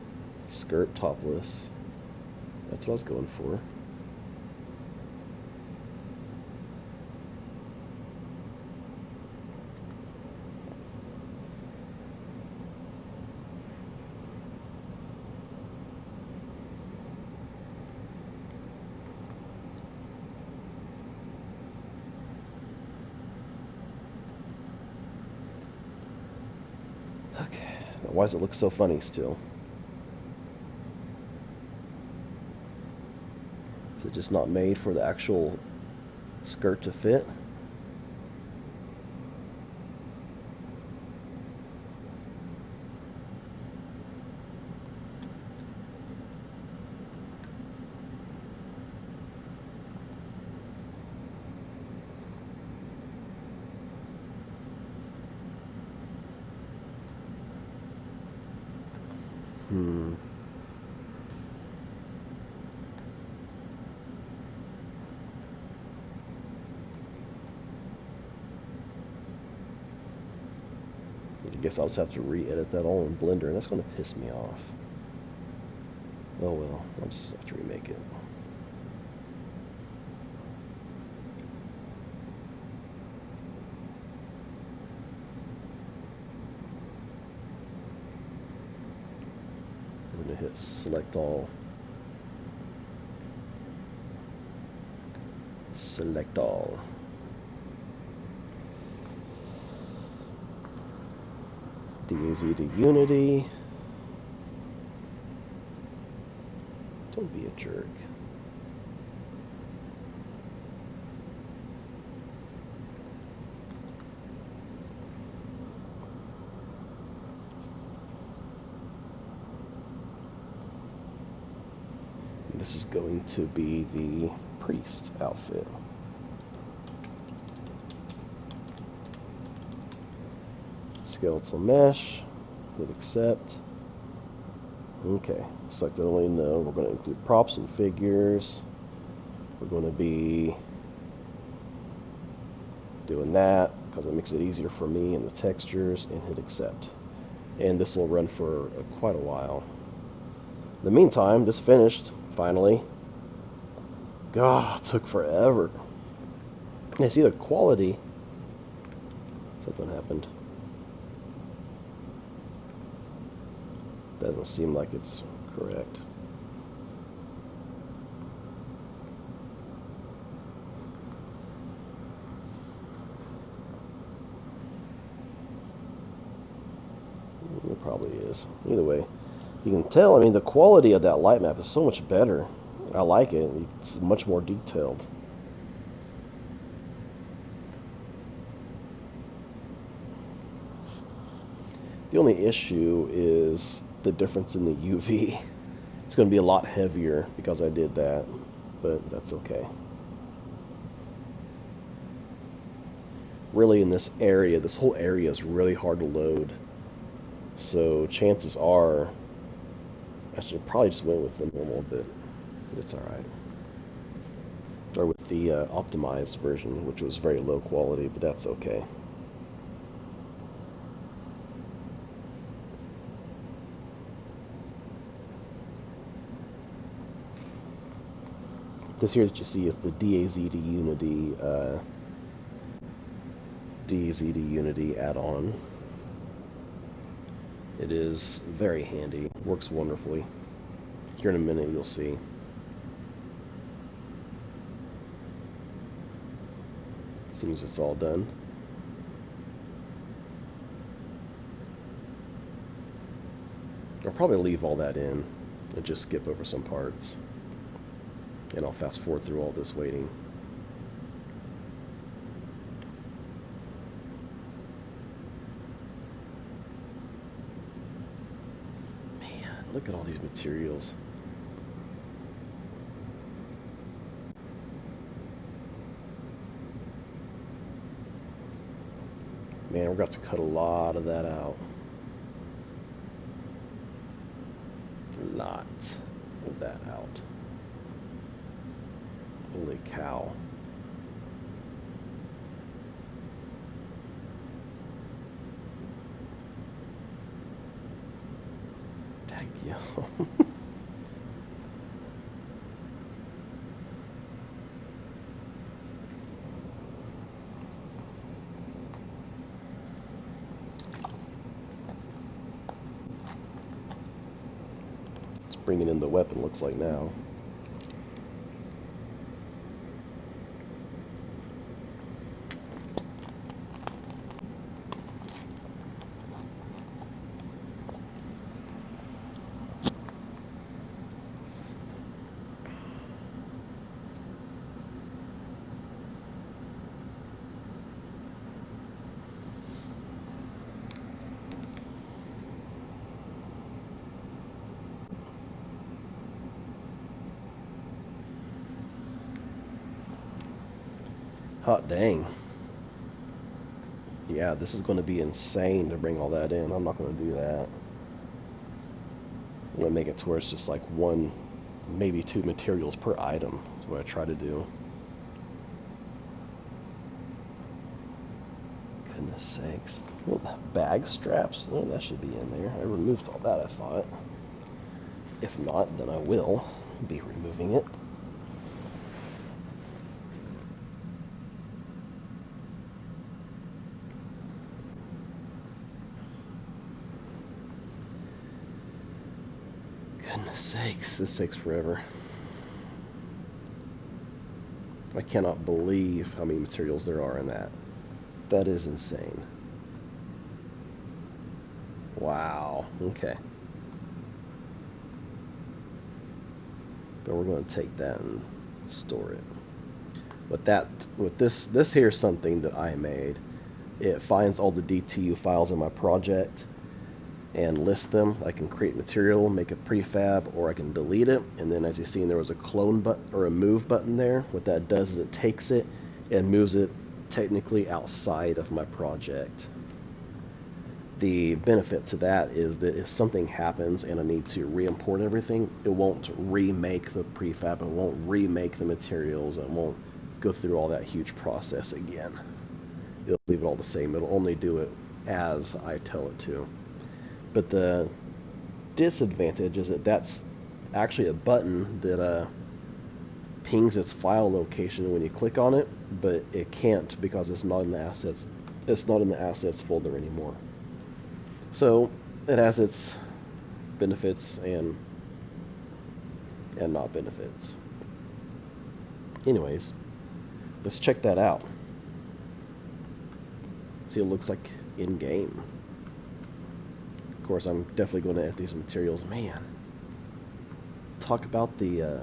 skirt topless. That's what I was going for. Okay, now why does it look so funny still? Is it just not made for the actual skirt to fit? I guess I'll just have to re-edit that all in Blender, and that's going to piss me off. Oh well, I'll just have to remake it. I'm going to hit select all. Select all. DAZ to Unity. Don't be a jerk. This is going to be the priest outfit. Skeletal mesh. Hit accept. Okay, select only no. We're going to include props and figures. We're going to be doing that because it makes it easier for me and the textures, and hit accept. And this will run for quite a while. In the meantime, this finished, finally. God, it took forever. I see the quality. Something happened. Doesn't seem like it's correct. It probably is. Either way, you can tell, I mean, the quality of that light map is so much better. I like it. It's much more detailed. The only issue is the difference in the UV. It's going to be a lot heavier because I did that, but that's okay. Really, in this area, this whole area is really hard to load. So chances are, I should probably just went with the normal, but it's alright. Or with the optimized version, which was very low quality, but that's okay. This here that you see is the DAZ to Unity add-on. It is very handy. Works wonderfully. Here in a minute you'll see. As soon as it's all done. I'll probably leave all that in and just skip over some parts. And I'll fast forward through all this waiting. Man, look at all these materials. Man, we're got to cut a lot of that out. A lot of that out. Holy cow. Daggum. It's bringing in the weapon, looks like now. Hot dang. Yeah, this is going to be insane to bring all that in. I'm not going to do that. I'm going to make it to where it's just like one, maybe two materials per item. That's what I try to do. Goodness sakes. Well, bag straps? Oh, that should be in there. I removed all that, I thought. If not, then I will be removing it. Goodness sakes, this takes forever. I cannot believe how many materials there are in that. That is insane. Wow. Okay. but we're going to take that and store it. With this here is something that I made. It finds all the DTU files in my project and lists them. I can create material, make a prefab, or I can delete it. And then as you've seen, there was a clone button or a move button there. What that does is it takes it and moves it technically outside of my project. The benefit to that is that if something happens and I need to re-import everything, it won't remake the prefab, it won't remake the materials, it won't go through all that huge process again. It'll leave it all the same. It'll only do it as I tell it to. But the disadvantage is that that's actually a button that pings its file location when you click on it, but it can't because it's not in the assets. It's not in the assets folder anymore. So it has its benefits and not benefits. Anyways, let's check that out. See what it looks like in game. Of course, I'm definitely going to edit these materials. Man, talk about the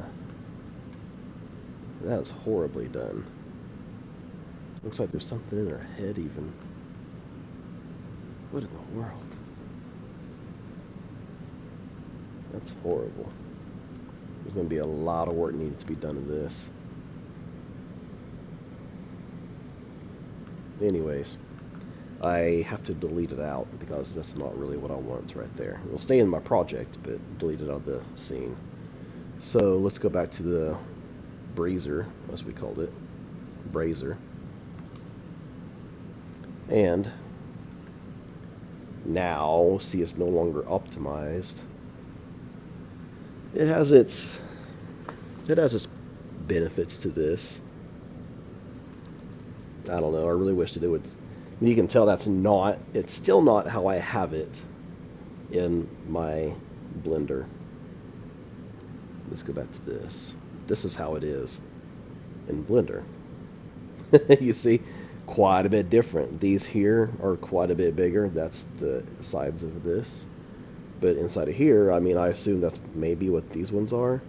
that is horribly done. Looks like there's something in her head even. What in the world? That's horrible. There's going to be a lot of work needed to be done to this. Anyways, I have to delete it out because that's not really what I want right there. It'll stay in my project, but delete it out of the scene. So let's go back to the brazier, as we called it, brazier. And now, see, it's no longer optimized. It has its benefits to this. I don't know. I really wish that it would. You can tell it's still not how I have it in my Blender. Let's go back to this. This is how it is in Blender. You see, quite a bit different. These here are quite a bit bigger. That's the sides of this. But inside of here, I mean, I assume that's maybe what these ones are.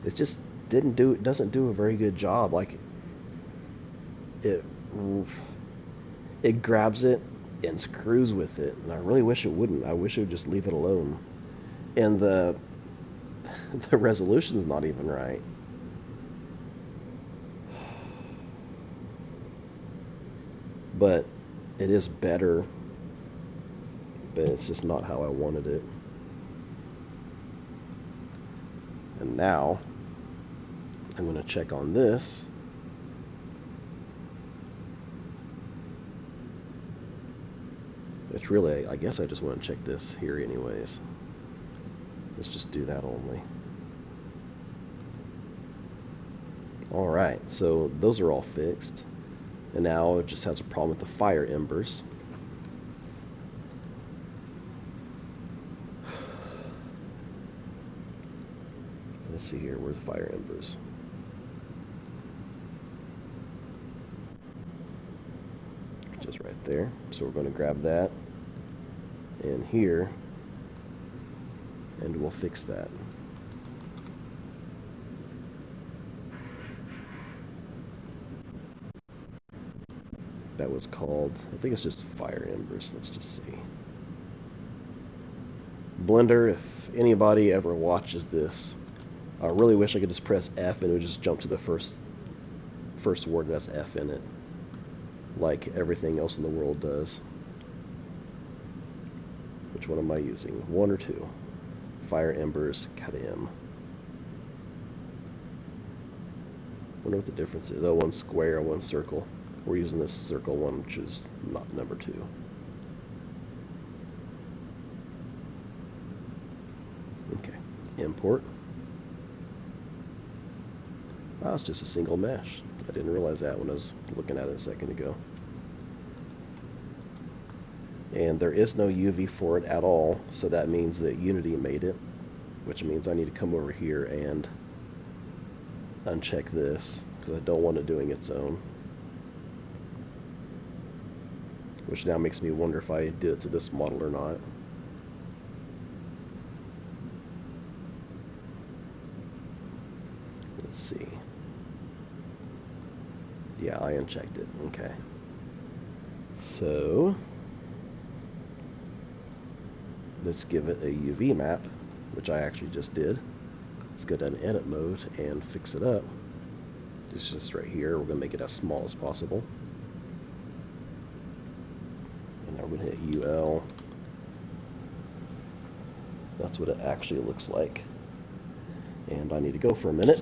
It just doesn't do a very good job. Like it grabs it and screws with it, and I really wish it wouldn't. I wish it would just leave it alone. And the resolution's not even right. But it is better, but it's just not how I wanted it. And now I'm going to check on this. Which really, I guess I just want to check this here anyways. Let's just do that only. Alright, so those are all fixed. And now it just has a problem with the fire embers. Let's see here, where's the fire embers? Just right there. So we're going to grab that and here, and we'll fix that. That was called, I think it's just fire embers. Let's just see. Blender, if anybody ever watches this, I really wish I could just press F and it would just jump to the first word that's F in it, like everything else in the world does. Which one am I using? 1 or 2? Fire embers, Kadam. Wonder what the difference is. Oh, one's square, one's circle. We're using this circle one, which is not number 2. Okay, import. Oh, it's just a single mesh. I didn't realize that when I was looking at it a second ago. And there is no UV for it at all, so that means that Unity made it, which means I need to come over here and uncheck this, because I don't want it doing its own. Which now makes me wonder if I did it to this model or not. Let's see. Yeah, I unchecked it. Okay. So let's give it a UV map, which I actually just did. Let's go down to edit mode and fix it up. It's just right here. We're going to make it as small as possible. And now we're going to hit UL. That's what it actually looks like. And I need to go for a minute.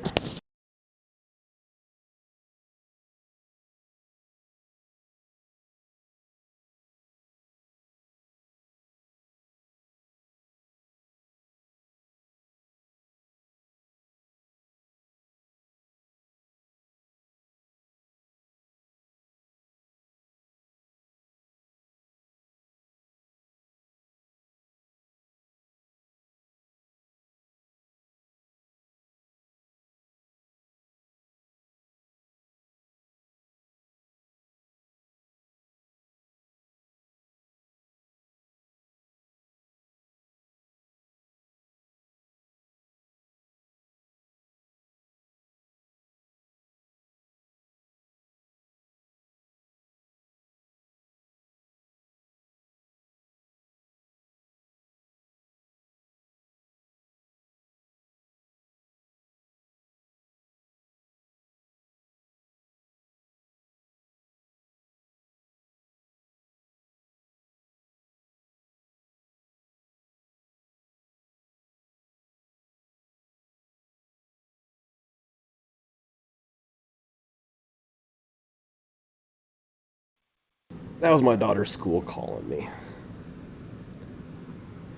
That was my daughter's school calling me.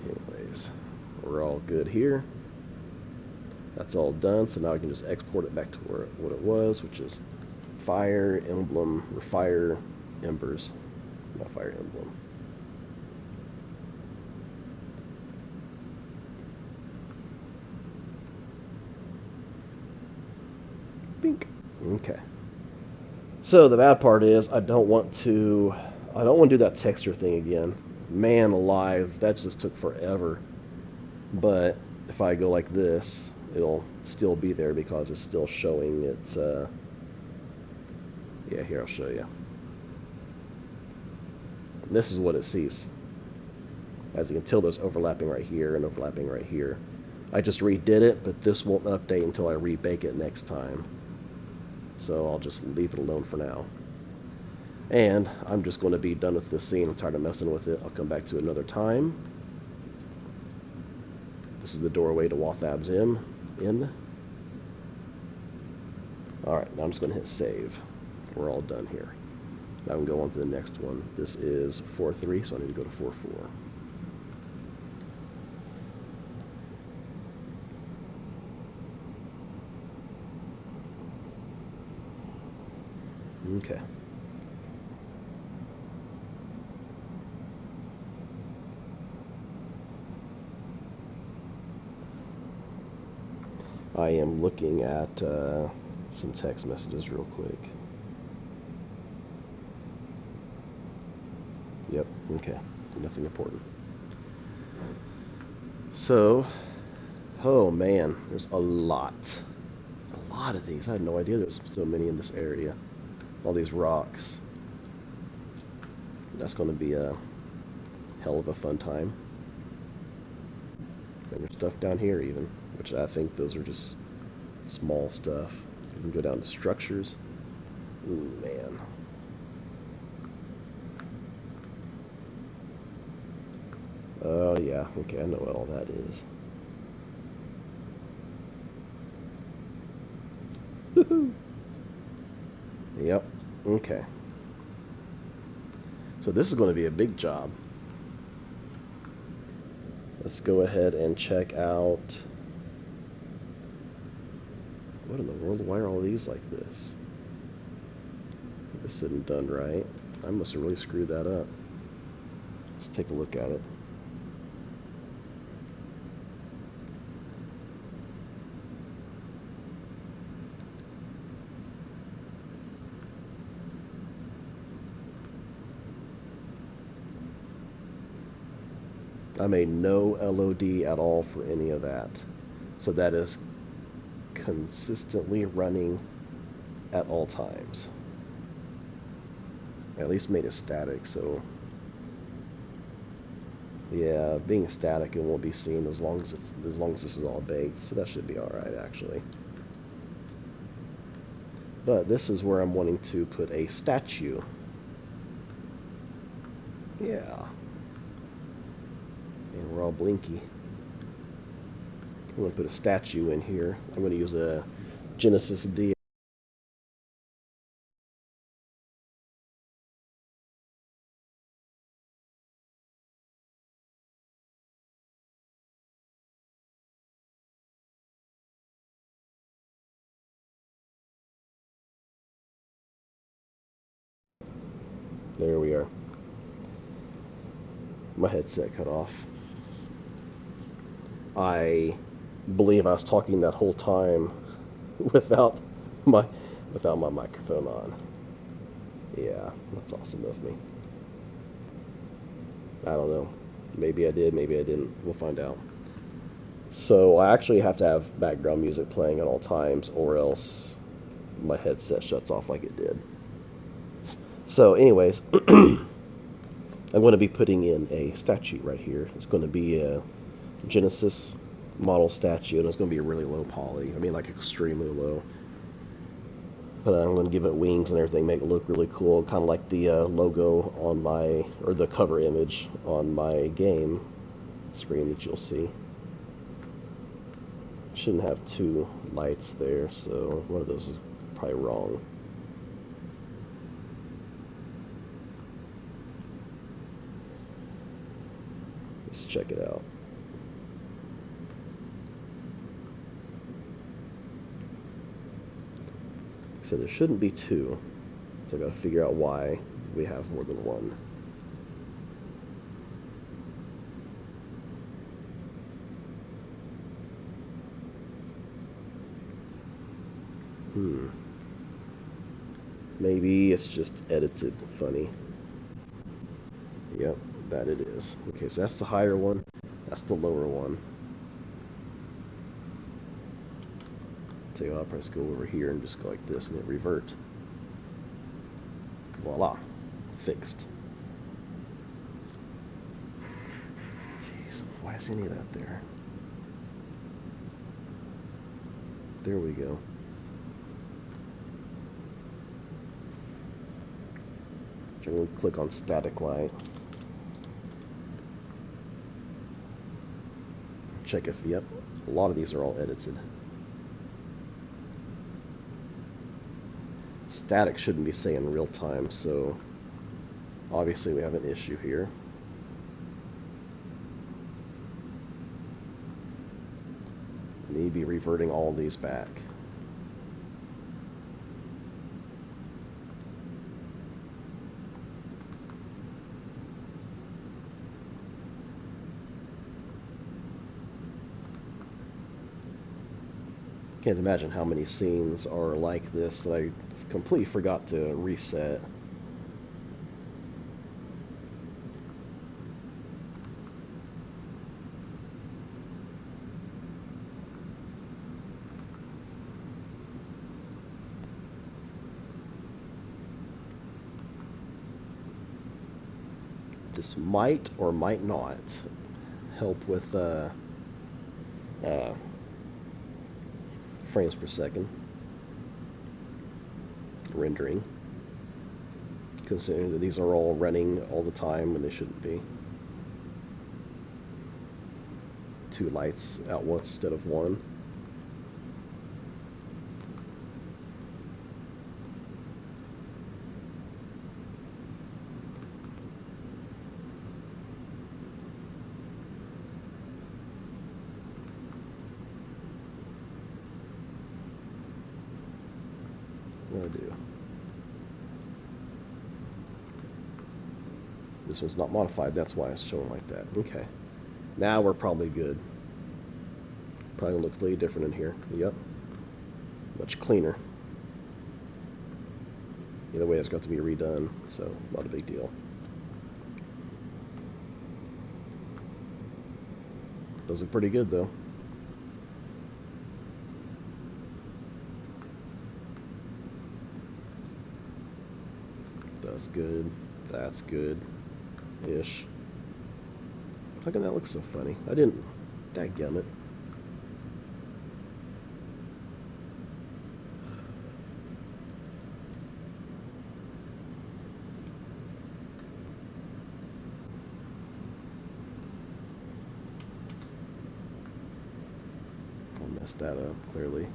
Anyways, we're all good here. That's all done, so now I can just export it back to what it was, which is fire emblem, or fire embers, not fire emblem. Bink. Okay. So the bad part is I don't want to do that texture thing again. Man alive, that just took forever. But if I go like this, it'll still be there because it's still showing its yeah, here I'll show you. This is what it sees. As you can tell, there's overlapping right here and overlapping right here. I just redid it, but this won't update until I rebake it next time. So I'll just leave it alone for now. And I'm just going to be done with this scene. I'm tired of messing with it. I'll come back to it another time. This is the doorway to Wathab's Inn. Alright, now I'm just going to hit save. We're all done here. Now I can go on to the next one. This is 4.3, so I need to go to 4.4. Okay. I am looking at some text messages real quick. Yep, okay. Nothing important. So, oh man, there's a lot of these. I had no idea there was so many in this area. All these rocks. That's going to be a hell of a fun time. And there's stuff down here even, which I think those are just small stuff. You can go down to structures. Ooh, man. Oh yeah, okay, I know what all that is. Woohoo! Yep, okay. So this is going to be a big job. Let's go ahead and check out... What in the world? Why are all these like this? This isn't done right. I must have really screwed that up. Let's take a look at it. I made no LOD at all for any of that. So that is consistently running at all times. At least made it static, so yeah, being static, it won't be seen as long as this is all baked, so that should be all right actually. But this is where I'm wanting to put a statue. Yeah. And we're all blinky. I'm going to put a statue in here. I'm going to use a Genesis D. There we are. My headset cut off. I believe I was talking that whole time without my microphone on. Yeah, that's awesome of me. I don't know. Maybe I did, maybe I didn't. We'll find out. So I actually have to have background music playing at all times, or else my headset shuts off like it did. So anyways, I'm going to be putting in a statue right here. It's going to be a Genesis model statue, and it's going to be really low poly. I mean, like extremely low. But I'm going to give it wings and everything, make it look really cool, kind of like the logo on my, or the cover image on my game screen that you'll see. Shouldn't have two lights there, so one of those is probably wrong. Let's check it out. So there shouldn't be two, so I got to figure out why we have more than one. Maybe it's just edited funny. Yep, that it is. Okay, so that's the higher one. That's the lower one. So I'll probably just go over here and just go like this and hit revert. Voila. Fixed. Jeez, why is any of that there? There we go. I'm going to click on static light. Check if, yep, a lot of these are all edited. Static shouldn't be saying real time, so obviously we have an issue here. Need to be reverting all of these back. Can't imagine how many scenes are like this that I completely forgot to reset. This might or might not help with frames per second rendering, considering that these are all running all the time when they shouldn't be. Two lights at once instead of one. What do I do? This one's not modified, that's why it's showing like that. Okay. Now we're probably good. Probably gonna look a little different in here. Yep. Much cleaner. Either way, it's got to be redone, so not a big deal. Does look pretty good though. That's good. That's good-ish. How can that look so funny? I didn't... Dadgummit. I messed that up, clearly.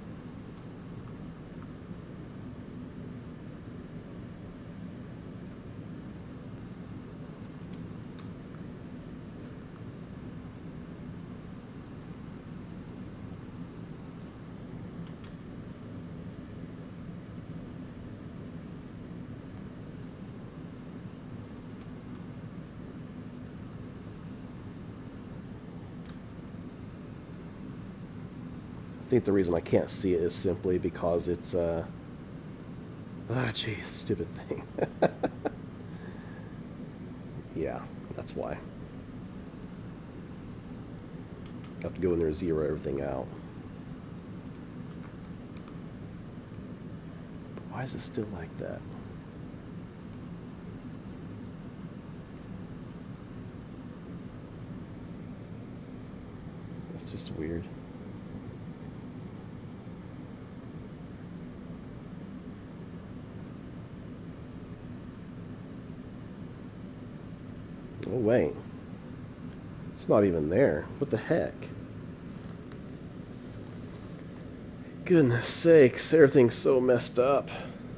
I think the reason I can't see it is simply because it's ah, jeez, stupid thing. Yeah, that's why. Have to go in there and zero everything out. But why is it still like that? That's just weird. Oh, wait. It's not even there. What the heck? Goodness sakes, everything's so messed up.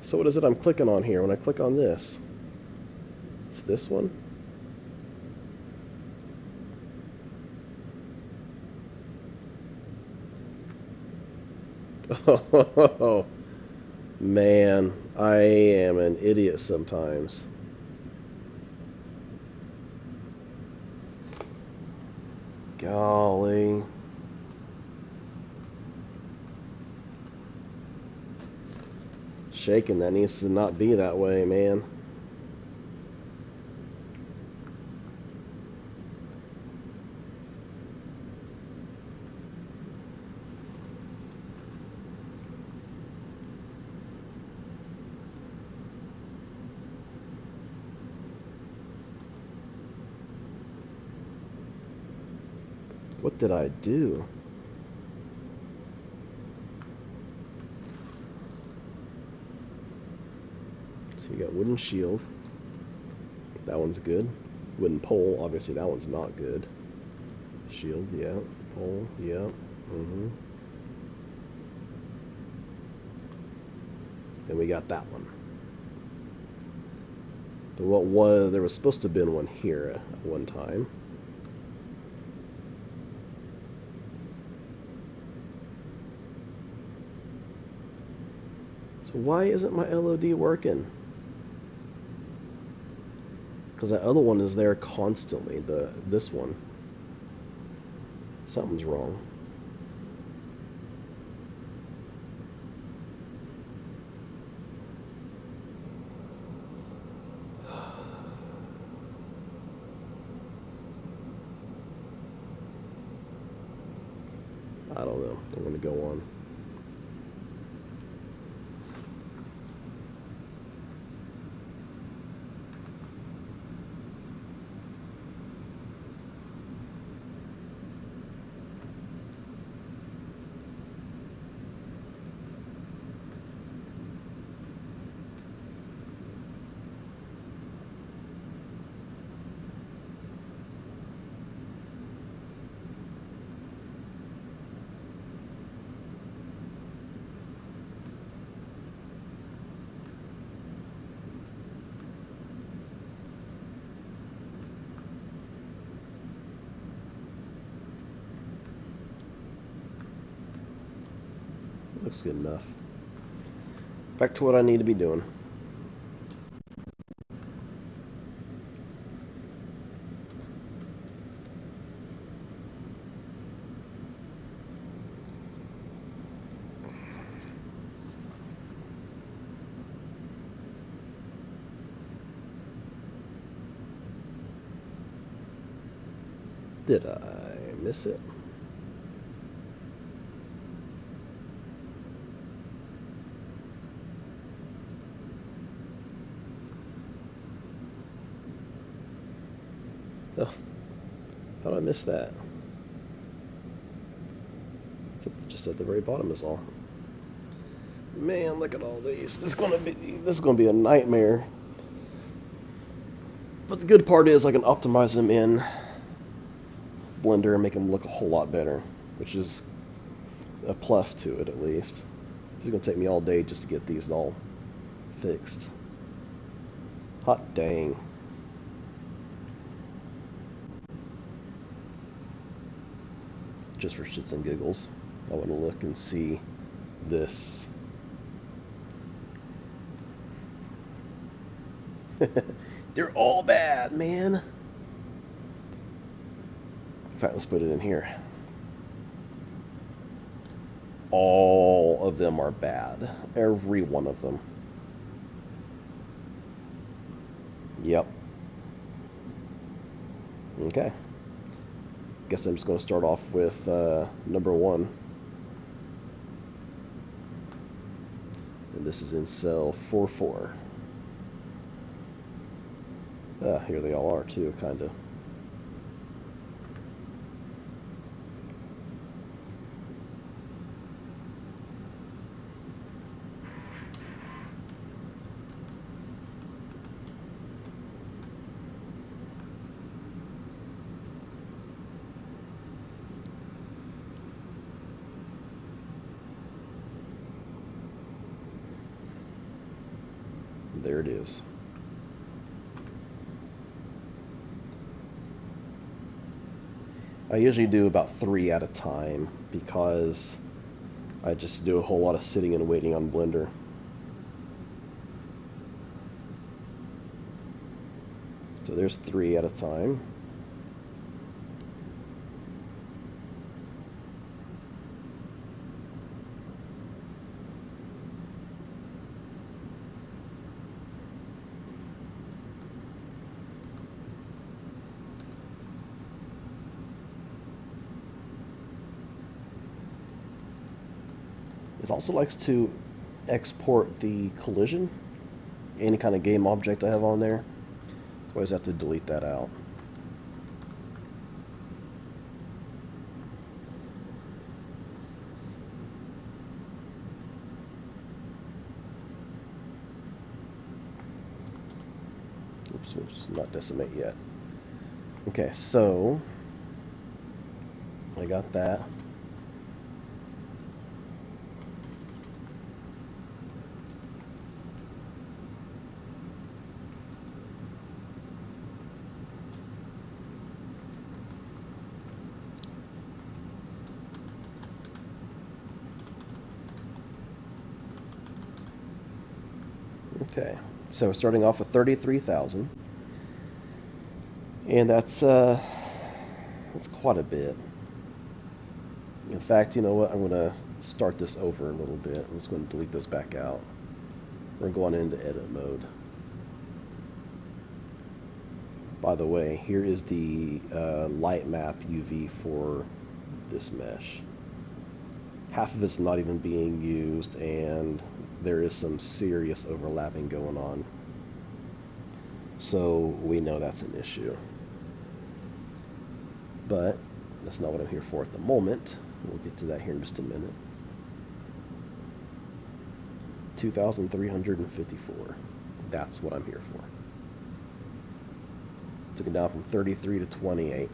So what is it I'm clicking on here when I click on this? It's this one? Oh, man, I am an idiot sometimes. Golly. Shaking, that needs to not be that way, man. What did I do? So you got wooden shield. That one's good. Wooden pole, obviously that one's not good. Shield, yeah. Pole, yeah. Then we got that one. So what was... There was supposed to have been one here at one time. So why isn't my LOD working? Because that other one is there constantly. This one. Something's wrong. I don't know. I'm going to go on. Looks good enough. Back to what I need to be doing. Did I miss it? Oh, how did I miss that? Just at the very bottom is all. Man, look at all these. This is gonna be a nightmare. But the good part is I can optimize them in Blender and make them look a whole lot better, which is a plus to it at least. It's gonna take me all day just to get these all fixed. Hot dang. Just for shits and giggles, I want to look and see this. They're all bad, man. In fact, let's put it in here. All of them are bad. Every one of them. Yep. Okay. Guess I'm just going to start off with number 1. And this is in cell 44. Here they all are too, kind of. There it is. I usually do about 3 at a time because I just do a whole lot of sitting and waiting on Blender. So there's 3 at a time. It also likes to export the collision, any kind of game object I have on there. So I always have to delete that out. Oops, not decimate yet. Okay, so I got that. Okay, so starting off with 33,000, and that's quite a bit. In fact, you know what? I'm going to start this over a little bit. I'm just going to delete those back out. We're going into edit mode. By the way, here is the Lightmap UV for this mesh. Half of it's not even being used, and there is some serious overlapping going on. So we know that's an issue. But that's not what I'm here for at the moment. We'll get to that here in just a minute. 2,354. That's what I'm here for. Took it down from 33 to 28.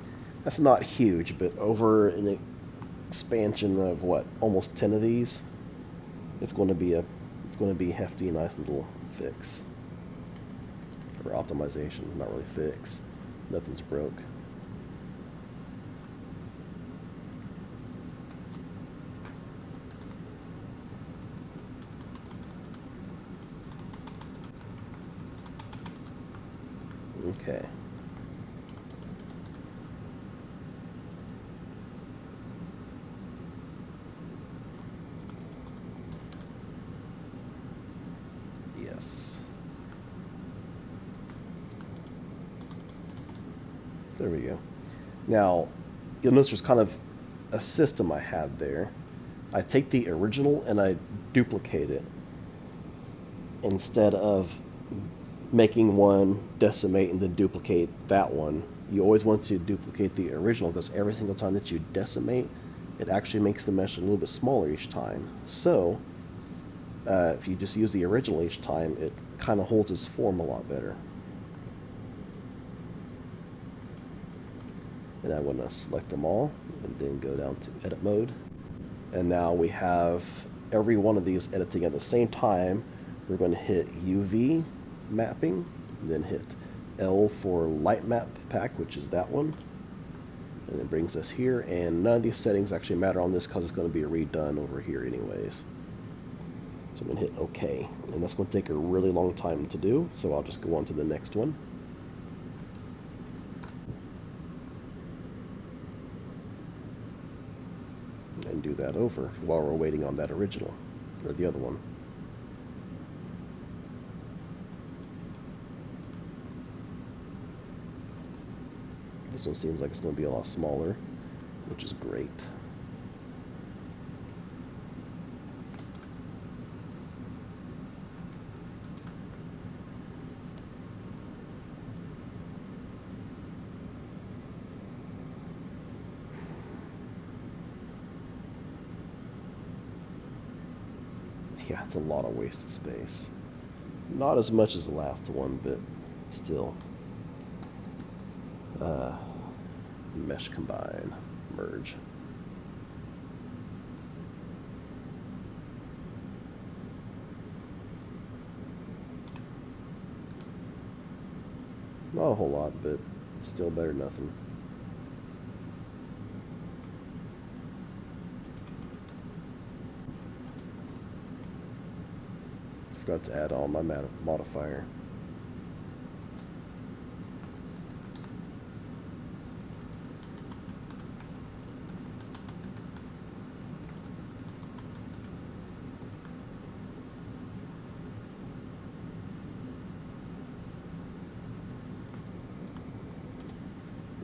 That's not huge, but over an expansion of what, almost 10 of these, it's going to be a hefty, nice little fix or optimization. Not really fix. Nothing's broke. Okay. Yes. There we go. Now, you'll notice there's kind of a system I had there. I take the original and I duplicate it instead of making one, decimate, and then duplicate that one. you always want to duplicate the original, because every single time that you decimate, it actually makes the mesh a little bit smaller each time. So if you just use the original each time, it kind of holds its form a lot better. And I want to select them all and then go down to edit mode. And now we have every one of these editing at the same time. We're going to hit UV mapping, then hit L for Lightmap pack, which is that one. And it brings us here, and none of these settings actually matter on this because it's going to be redone over here anyways. So I'm going to hit OK, and that's going to take a really long time to do, so I'll just go on to the next one. And do that over while we're waiting on that original, or the other one. This one seems like it's going to be a lot smaller, which is great. Yeah, it's a lot of wasted space. Not as much as the last one, but still. Mesh combine, merge. Not a whole lot, but still better than nothing. Forgot to add on my modifier.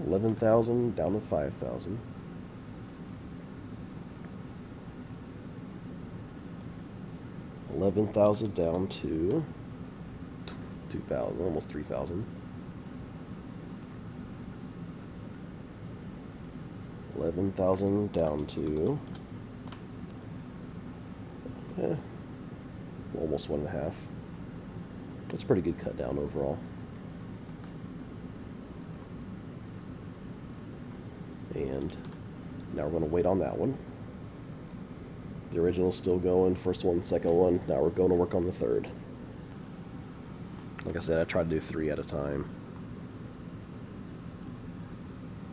$11,000 down to $5,000. $11,000 down to 2,000, almost 3,000. 11,000 down to almost 1.5. That's a pretty good cut down overall. And now we're going to wait on that one. The original's still going, first one, second one. Now we're going to work on the third. Like I said, I try to do 3 at a time.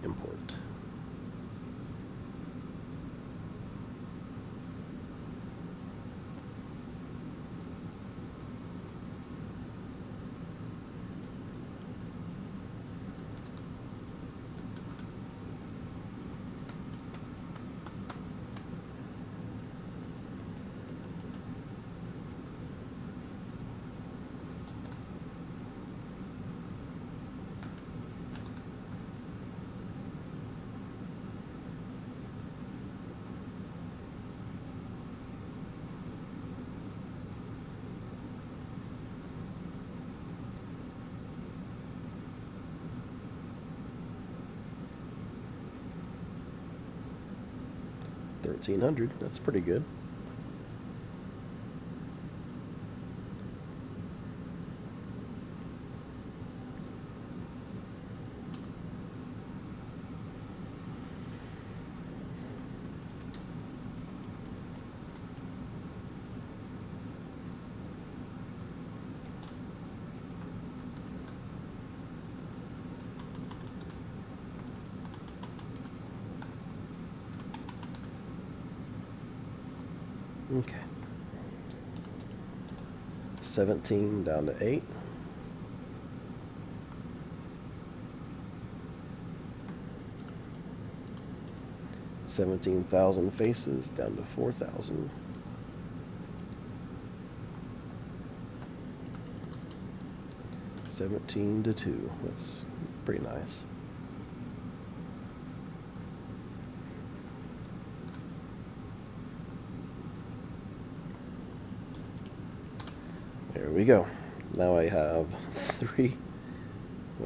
Import. $1,300, that's pretty good. Okay. 17 down to 8. $17,000 faces down to 4,000. $17 to 2. That's pretty nice. There we go. Now I have 3.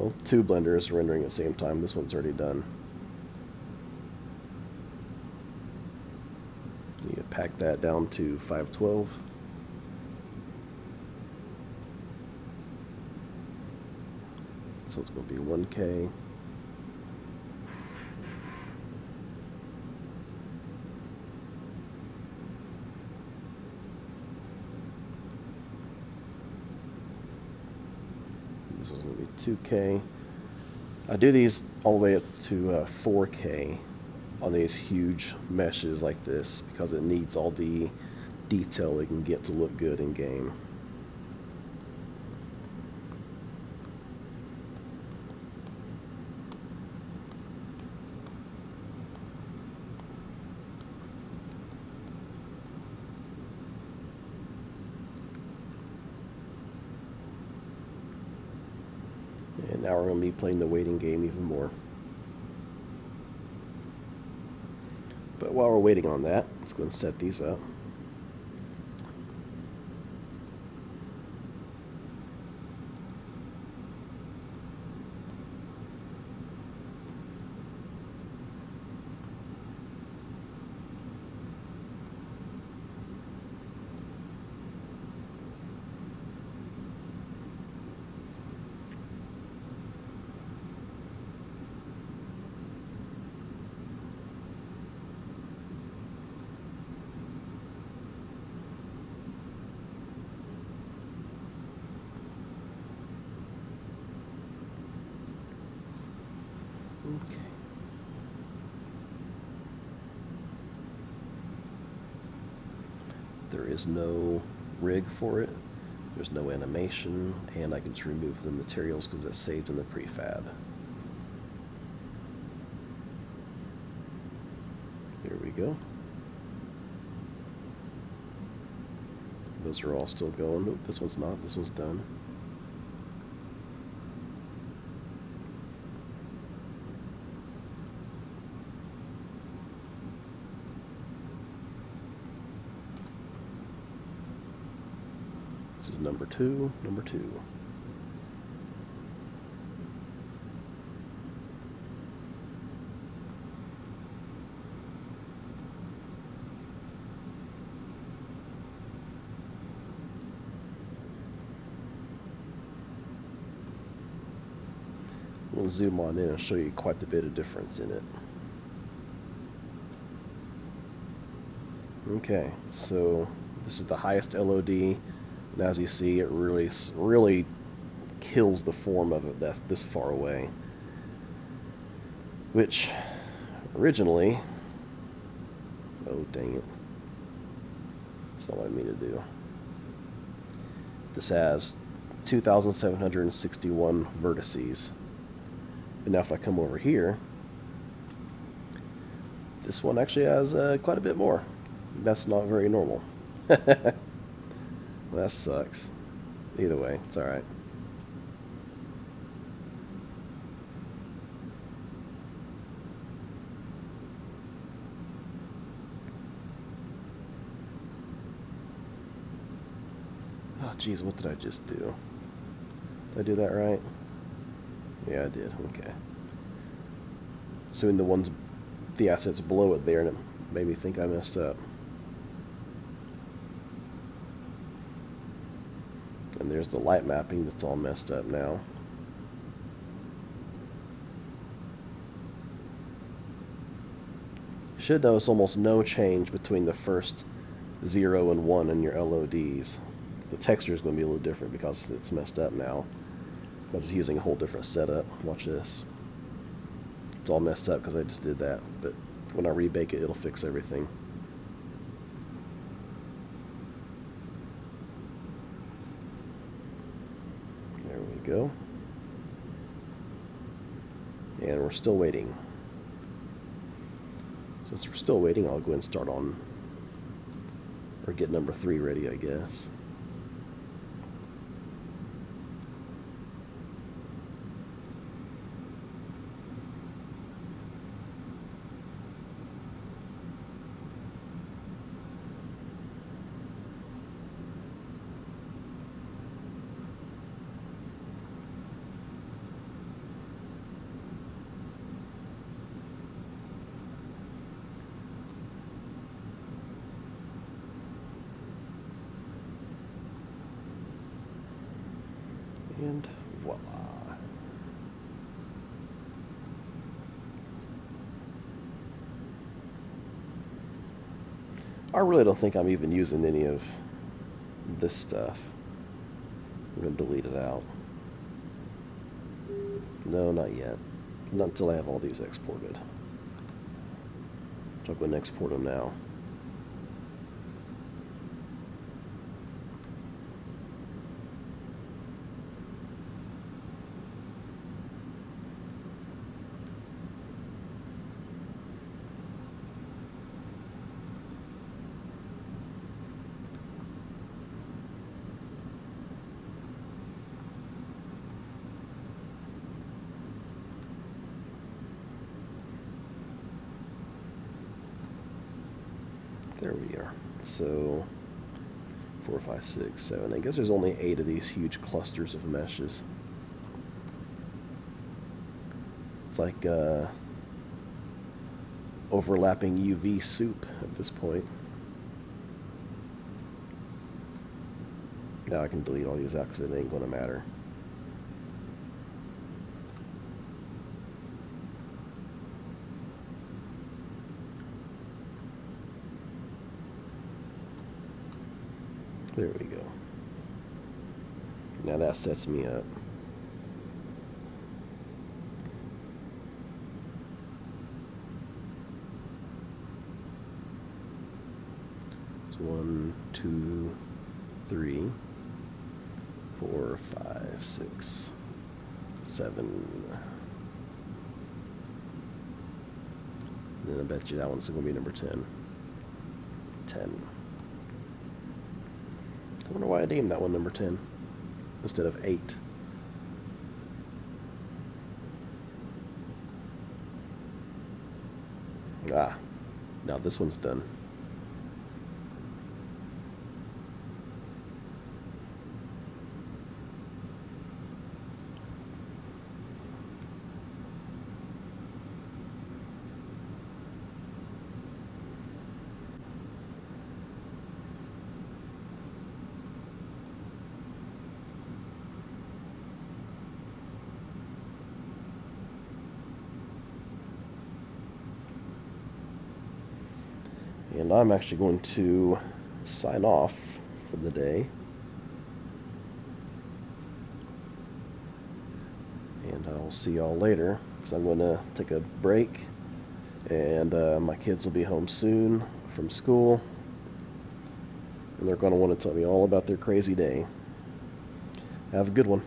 Well, two blenders rendering at the same time. This one's already done. You pack that down to 512. So it's going to be 1K. This one's going to be 2K. I do these all the way up to 4K on these huge meshes like this because it needs all the detail it can get to look good in game. And now we're going to be playing the waiting game even more. But while we're waiting on that, let's go and set these up. Okay. There is no rig for it. There's no animation, and I can just remove the materials because it's saved in the prefab. There we go. Those are all still going. Nope, this one's not. This one's done. This is number two, number two. We'll zoom on in and show you quite a bit of difference in it. Okay, so this is the highest LOD, and as you see, it really kills the form of it that's this far away. Which originally, oh dang it, that's not what I mean to do. This has 2,761 vertices. But now if I come over here, this one actually has quite a bit more. That's not very normal. That sucks. Either way, it's alright. Oh geez, what did I just do? Did I do that right? Yeah, I did. Okay. So in the assets below it there, and it made me think I messed up. And there's the light mapping that's all messed up now. You should notice almost no change between the first 0 and 1 in your LODs. The texture is going to be a little different because it's messed up now. Because it's using a whole different setup. Watch this. It's all messed up because I just did that. But when I rebake it, it'll fix everything. There we go. And we're still waiting. Since we're still waiting, I'll go ahead and start on, or get number 3 ready, I guess. And voila. I really don't think I'm even using any of this stuff. I'm going to delete it out. No, not yet. Not until I have all these exported. So I'll go and export them now. There we are. So 4, 5, 6, 7. I guess there's only 8 of these huge clusters of meshes. It's like overlapping UV soup at this point. Now I can delete all these out because it ain't going to matter. There we go. Now that sets me up. So 1, 2, 3, 4, 5, 6, 7. And then I bet you that one's going to be number 10. 10. I wonder why I named that one number 10 instead of 8. Ah, now this one's done. And I'm actually going to sign off for the day. And I'll see y'all later, because I'm going to take a break. And my kids will be home soon from school. And they're going to want to tell me all about their crazy day. Have a good one.